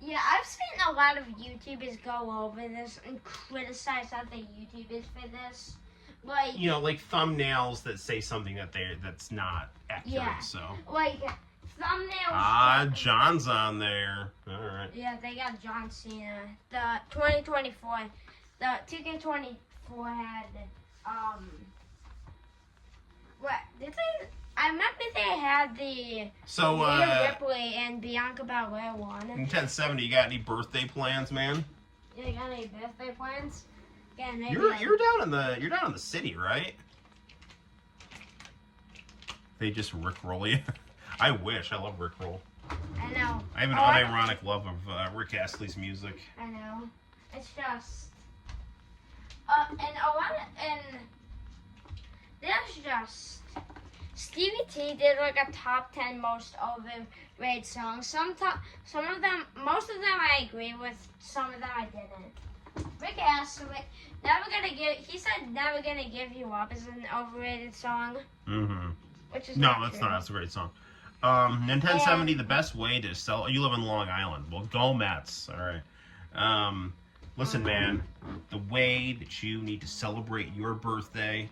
Yeah, I've seen a lot of YouTubers go over this and criticize other YouTubers for this. Like... like thumbnails that say something that's not accurate, so... Like... Thumbnails. John's on there. All right. Yeah, they got John Cena. The 2024, the 2K24 had what did they? I remember they had the Rhea Ripley and Bianca Belair one. In 1070, you got any birthday plans, man? Yeah, you got any birthday plans? Yeah, you're down in the city, right? They just rickroll you. I wish. I love Rickroll. I know. I have an unironic love of Rick Astley's music. I know. It's just... and there's just... Stevie T did like a top 10 most overrated songs. Some of them, most of them I agree with. Some of them I didn't. Rick Astley, he said Never Gonna Give You Up is an overrated song. Mm-hmm. Which is no, that's not. That's a great song. Nintendo 70, the best way to sell... You live in Long Island. Well, go Mets. All right. Listen, man. The way that you need to celebrate your birthday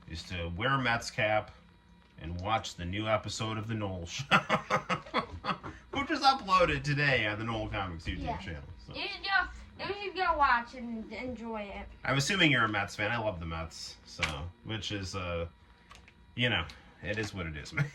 is to wear a Mets cap and watch the new episode of The Noel Show. Which was uploaded today on the Noel ComiX YouTube channel. So. You should go watch and enjoy it. I'm assuming you're a Mets fan. I love the Mets. So, which is, it is what it is, man.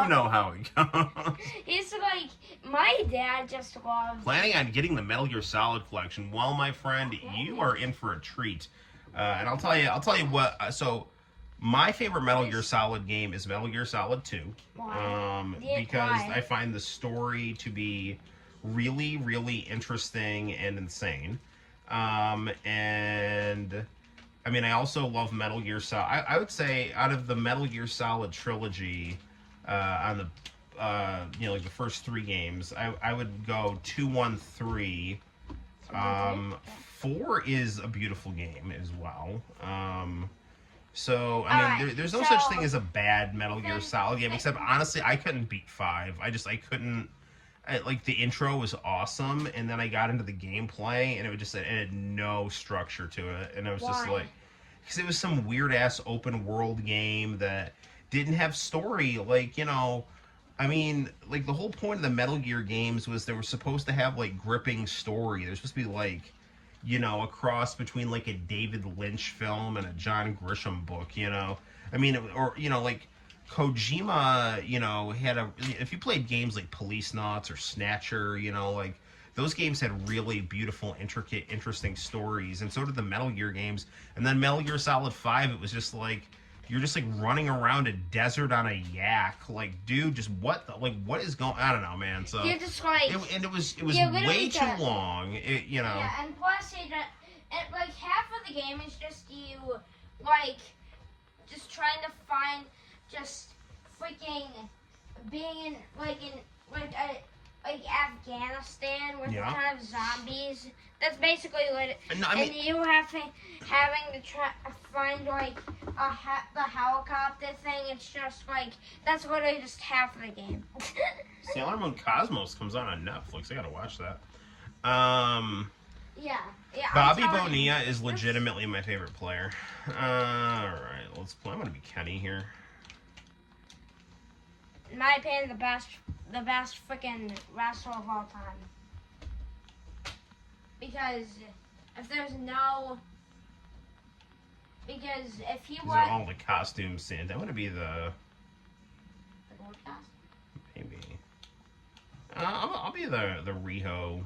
Know how it goes. It's like, my dad just loves... Planning on getting the Metal Gear Solid collection. Well, my friend, you are in for a treat. And I'll tell you what, so my favorite Metal Gear Solid game is Metal Gear Solid 2. Because I find the story to be really, really interesting and insane. And... I mean, I also love Metal Gear Solid. I would say out of the Metal Gear Solid trilogy, on the, like the first 3 games, I would go 2, 1, 3. 4 is a beautiful game as well. So, I mean, there's no such thing as a bad Metal Gear Solid game, except, honestly, I couldn't beat 5. I couldn't... Like, the intro was awesome, and then I got into the gameplay, and it had no structure to it, and it was just like... Because it was some weird-ass open-world game that didn't have story, like, I mean, like, the whole point of the Metal Gear games was they were supposed to have, like, gripping story. They're supposed to be, like, you know, a cross between, like, a David Lynch film and a John Grisham book, you know? I mean, or, you know, like, Kojima, you know, had a... If you played games like Police Knots or Snatcher, you know, like, those games had really beautiful, intricate, interesting stories, and so did the Metal Gear games. And then Metal Gear Solid 5, it was just, like... You're just like running around a desert on a yak, like, dude. Just what, what is going? I don't know, man. So you're just like, it was yeah, way too long. You know. Yeah, and plus, like half of the game is just you, like, just trying to find, just freaking being in Afghanistan with a ton of zombies. That's basically what it, no, I mean, and you having to try find like the helicopter thing. It's just like that's literally just half of the game. Sailor Moon Cosmos comes on Netflix. I gotta watch that. Yeah. Bobby Bonilla is legitimately my favorite player. All right, let's play. I'm gonna be Kenny here. In my opinion, the best freaking wrestler of all time. Because if he These was are all the costumes, Santa. I'm gonna be the gold costume. maybe. I'll be the Riho.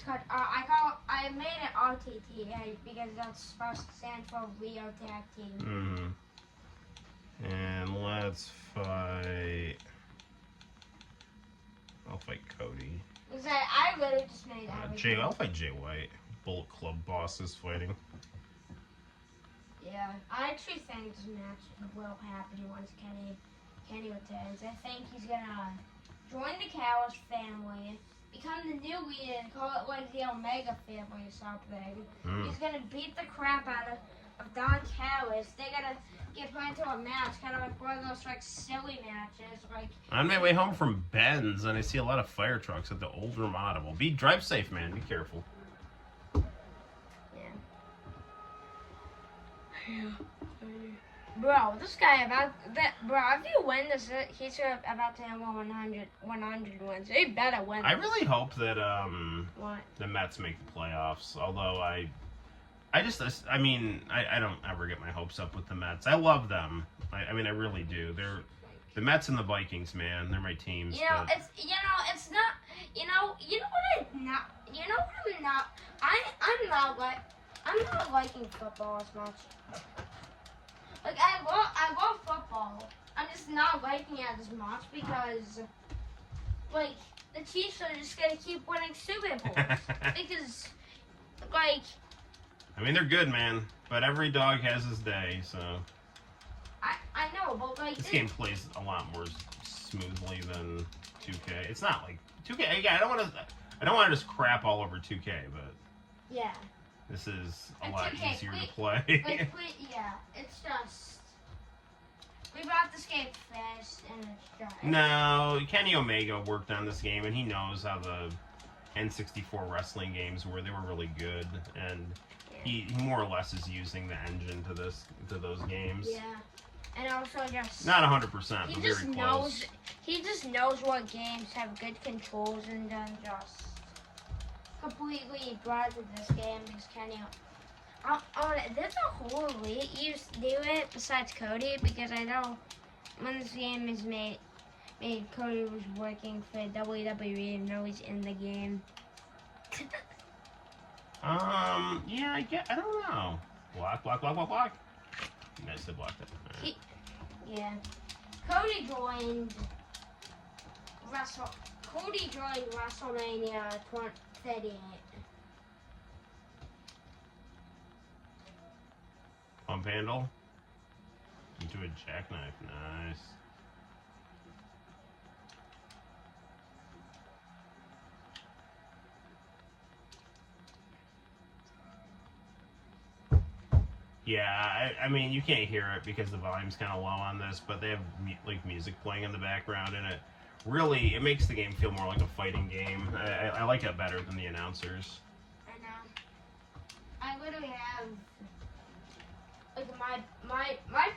I made it RTT because that's supposed to stand for Rio Tag Team. And let's fight. I'll fight Cody. I literally just made everything. I'll fight Jay White. Bullet Club bosses fighting. Yeah, I actually think this match will happen once Kenny returns. I think he's gonna join the Callis family, become the new leader, and call it like the Omega family or something. He's gonna beat the crap out of Don Callis. They're gonna get put into a match, kind of like one of those like silly matches. Like On my way home from Ben's, and I see a lot of fire trucks at the old Ramada. Drive safe, man. Be careful. Yeah. Bro, this guy if you win this, he's about to have 100 wins. He better win. I really hope that What? the Mets make the playoffs. Although I don't ever get my hopes up with the Mets. I love them. I mean, I really do. They're the Mets and the Vikings, man. They're my teams. It's not. I'm not liking football as much. Like I love football. I'm just not liking it as much because, like, the Chiefs are just gonna keep winning Super Bowls because, like. I mean, they're good, man. But every dog has his day, so. I know, but like. This game plays a lot more smoothly than 2K. It's not like 2K. Again, I don't want to just crap all over 2K, but. Yeah. This is a And lot 2K, easier to play. Yeah, it's just. We brought this game fast and it's dry. No, Kenny Omega worked on this game, and he knows how the N64 wrestling games were. They were really good, and he more or less is using the engine to those games. Yeah, and also just not 100%, but he very just close. knows. He just knows what games have good controls, and then just completely brought to this game because Kenny. There's a whole league used to do it besides Cody because I know when this game is made Cody was working for WWE and now he's in the game. Yeah, I don't know. Block. Nice to block that. Right. Yeah. Cody joined WrestleMania 38. Pump handle. Into a jackknife. Nice. Yeah, I mean, you can't hear it because the volume's kind of low on this, but they have like music playing in the background, and it makes the game feel more like a fighting game. I like it better than the announcers. I know. I literally have like my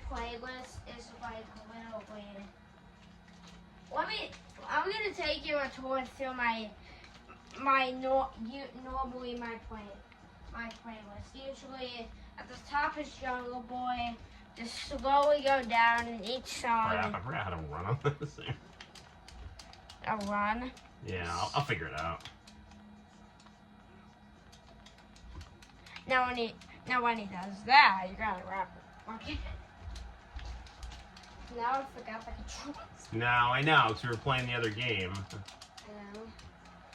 playlist is like literally I'm gonna take you a tour through normally my playlist. Usually at the top is Jungle Boy. Just slowly go down in each song. Crap, I forgot how to run on this thing. A run. Yeah, I'll figure it out. Now when he does that, you gotta wrap it. Okay. Now I forgot the controls. No, I know, because we were playing the other game.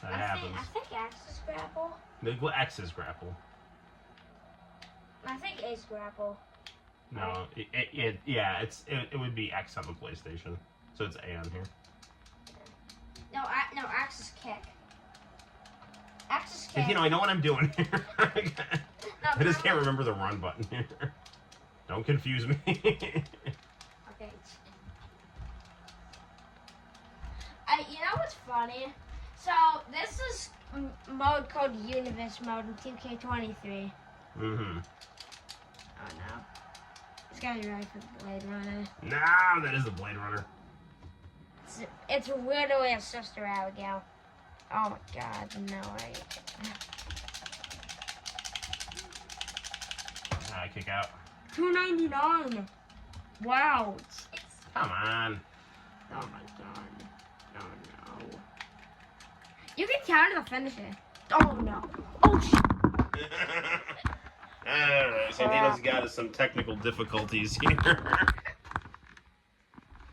That happens. I think X is grapple. Well, X is grapple. I think A is grapple. No, it would be X on the PlayStation. So it's A on here. No, X is kick. X is kick. You know, I know what I'm doing here. I just can't remember the run button here. Don't confuse me. Okay. You know what's funny? So this is mode called Universe mode in 2K23. Mm-hmm. Oh no. It's gotta be right for the Blade Runner. No, that is a Blade Runner. It's literally a Sister Abigail. Oh my god, no way. I kick out. $2.99. Wow. Come on. Oh my god. Oh no. You can counter the finisher. Oh no. Oh shit. Alright, Santino's got us some technical difficulties here. I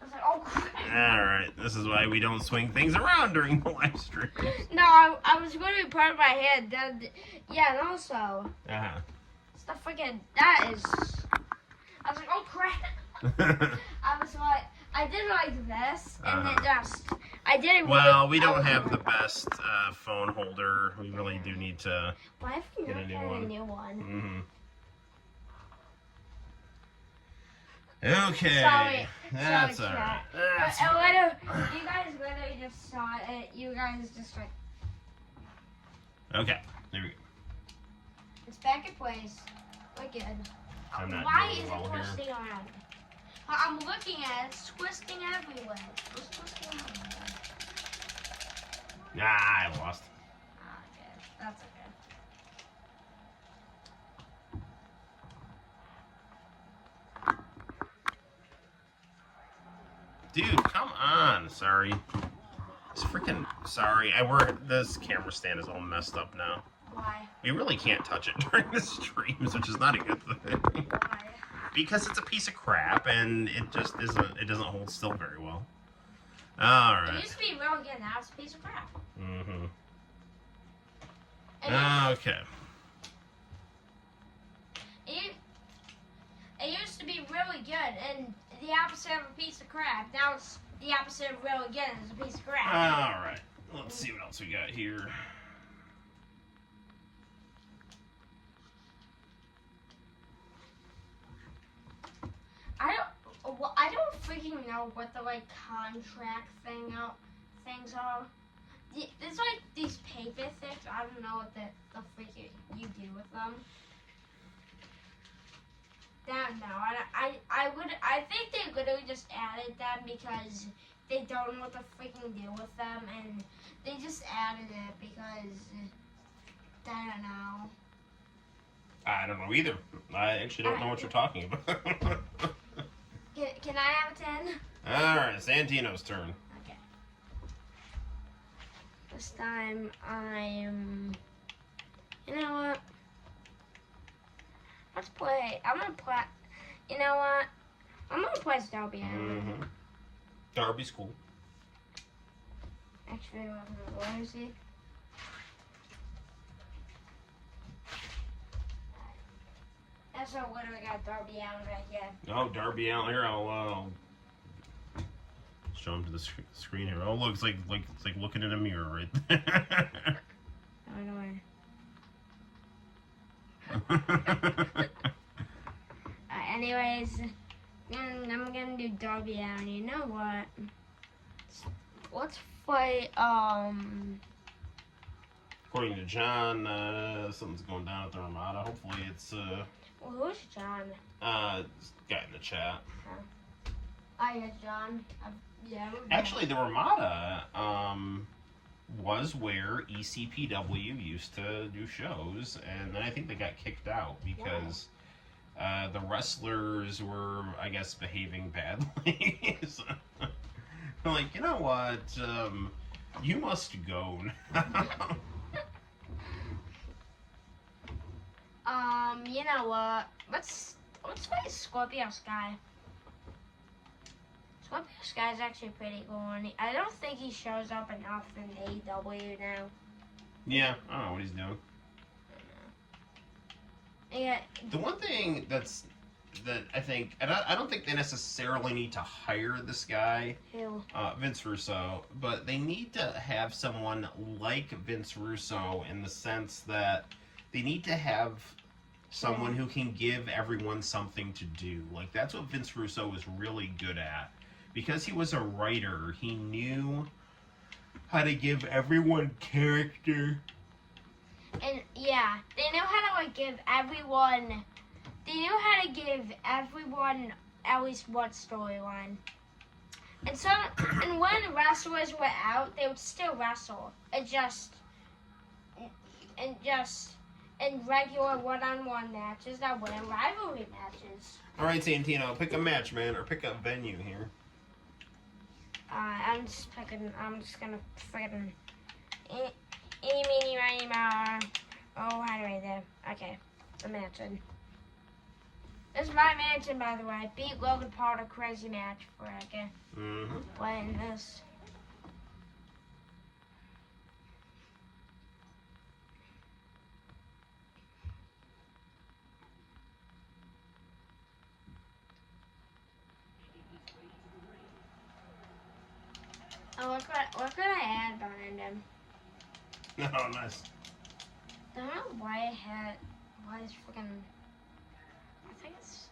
was like, oh crap. Alright, this is why we don't swing things around during the live stream. No, I was going to be part of my head. Yeah, and also, stuff freaking, that is, I was like, oh crap. I was like, I did like this, and then I didn't well, we don't have the best phone holder. We really do need to get a new one. Mm-hmm. Okay. Sorry. That's sorry, alright. You guys literally just saw it. You guys just like. Okay, there we go. It's back in place. We're good. I'm not Why doing is well it twisting around? I'm looking at it. It's twisting everywhere. It's twisting everywhere. Nah, I lost. Okay, that's okay. Dude, come on. Sorry. It's freaking sorry. This camera stand is all messed up now. Why? We really can't touch it during the streams, which is not a good thing. Why? Because it's a piece of crap and it just isn't. It doesn't hold still very well. All right. It used to be real good. Now it's a piece of crap. Mm-hmm. Okay. It used to be really good, and the opposite of a piece of crap. Now it's the opposite of really good, and it's a piece of crap. All right. Let's see what else we got here. I don't freaking know what the contract things are. There's these paper things. I don't know what the freaking you do with them. I think they literally just added them because they don't know what to freaking do with them, and they just added it because I don't know. I don't know either. I actually don't know what you're talking about. Can I have a 10? All right, Santino's turn. Okay. This time I'm. You know what? Let's play. I'm gonna play. You know what? I'm gonna play Darby. Mm-hmm. Darby's cool. Actually, where is he? That's what we got Darby Allin right here. Oh, Darby Allin. Here, I'll show him to the screen here. Oh, look, it's like looking in a mirror right there. Anyways, I'm gonna do Darby Allin. You know what? Let's fight. According to John, something's going down at the Ramada. Hopefully, it's Well, who's John? this guy in the chat. I had John. Yeah. Actually, the Ramada was where ECPW used to do shows, and then I think they got kicked out because the wrestlers were, I guess, behaving badly. So, I'm like, you know what? You must go now. You know what? Let's fight Scorpio Sky. Scorpio Sky is actually pretty cool. I don't think he shows up enough in AEW now. Yeah, I don't know what he's doing. Yeah. The one thing that I think, and I don't think they necessarily need to hire this guy, Who? Vince Russo, but they need to have someone like Vince Russo in the sense that they need to have someone who can give everyone something to do. Like, that's what Vince Russo was really good at. Because he was a writer, he knew how to give everyone character. And yeah, they know how to like give everyone. They knew how to give everyone at least one storyline. And when wrestlers were out, they would still wrestle. In regular one-on-one matches that weren't rivalry matches. All right, Santino, pick a match, man, or pick a venue here. I'm just gonna friggin' eeny, meeny, miny, moe. Oh, right there. Okay, the mansion. This is my mansion, by the way. I beat Logan Paul to crazy match for playing this. Oh, what could I add behind him? Oh, nice. I don't know why it's freaking. I think it's.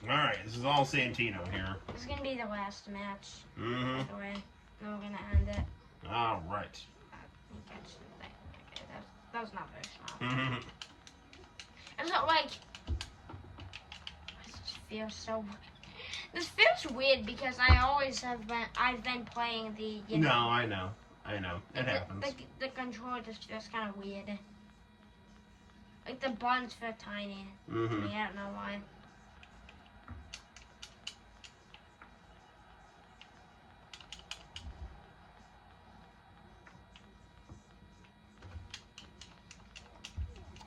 Alright, this is all Santino here. This is gonna be the last match. Mm-hmm. By the way, then we're gonna end it. Alright. Okay, that was not very smart. Mm-hmm. It's not like. This feels so. This feels weird because I've been playing the. No, I know. It happens. The controller just feels kind of weird. Like the buttons feel tiny. Mm-hmm. To me, I don't know why.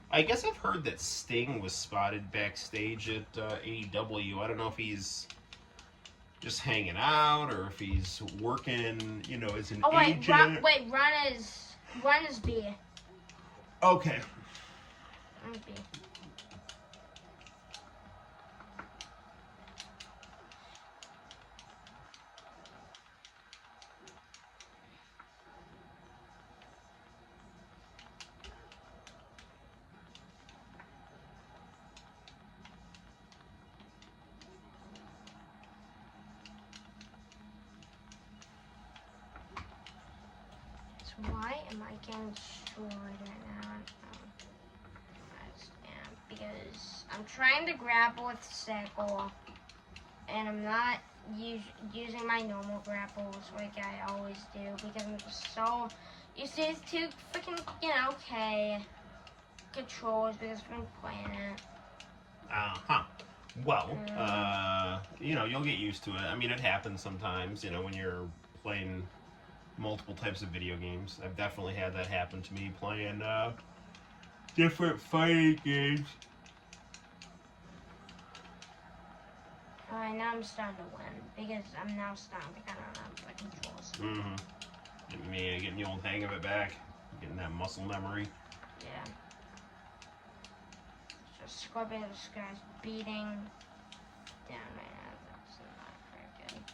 I guess I've heard that Sting was spotted backstage at AEW. I don't know if he's just hanging out or if he's working, as an agent. Run is B. Okay. B. Why am I getting destroyed right now? Because I'm trying to grapple with Sackle, and I'm not using my normal grapples like I always do because I'm just so used to these two freaking, controls because I've been playing it. Uh-huh. Well, you'll get used to it. I mean, it happens sometimes, when you're playing multiple types of video games. I've definitely had that happen to me playing different fighting games. Alright, now I'm starting to win because I'm now starting to kind of have the controls. Mm-hmm. Getting the old hang of it back. Getting that muscle memory. Yeah. Just Scorpio Sky's beating down right now. That's not very good.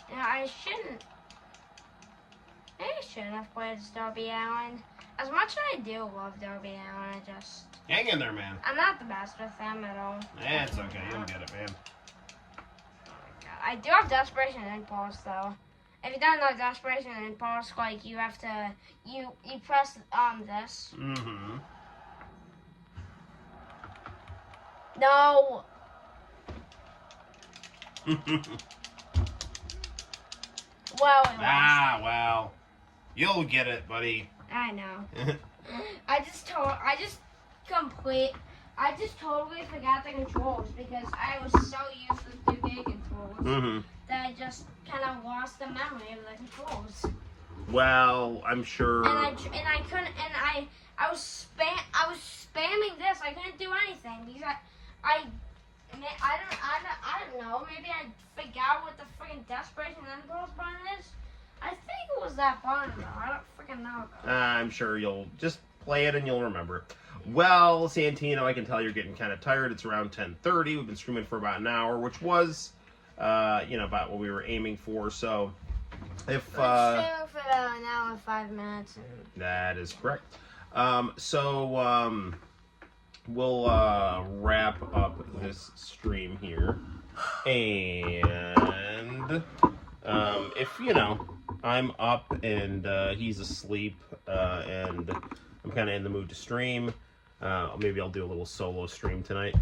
Now, maybe I shouldn't have played as Darby Allin. as much as I do love Darby Allin, Hang in there, man. I'm not the best with them at all. It's okay. You'll get it, man. I do have Desperation Impulse, though. If you don't know Desperation Impulse, like, you have to, you press, this. Mm-hmm. No. Well, it was. Well. You'll get it, buddy. I know. I just totally forgot the controls because I was so used to the 2K controls that I just kind of lost the memory of the controls. Well, I'm sure. And I couldn't. And I was spamming this. I couldn't do anything because I don't know. Maybe I forgot what the freaking Desperation Impulse button is. I think it was that button though. I don't freaking know. I'm sure you'll just play it and you'll remember. Well, Santino, I can tell you're getting kind of tired. It's around 10:30. We've been streaming for about an hour, which was, about what we were aiming for. So, if for about an hour and 5 minutes. That is correct. We'll wrap up this stream here, and if I'm up and he's asleep, and I'm kind of in the mood to stream. Maybe I'll do a little solo stream tonight.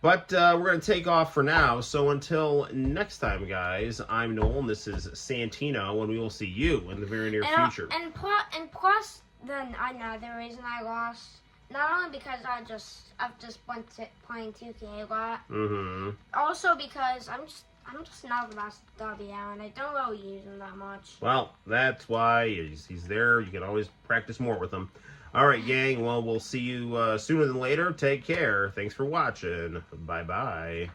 But we're going to take off for now. So until next time, guys, I'm Noel, and this is Santino, and we will see you in the very near future. And plus, then another reason I lost, not only because I've just went to playing 2K a lot, also because I'm just not the best at Darby Allin. I don't really use him that much. Well, that's why he's there. You can always practice more with him. All right, gang. Well, we'll see you sooner than later. Take care. Thanks for watching. Bye-bye.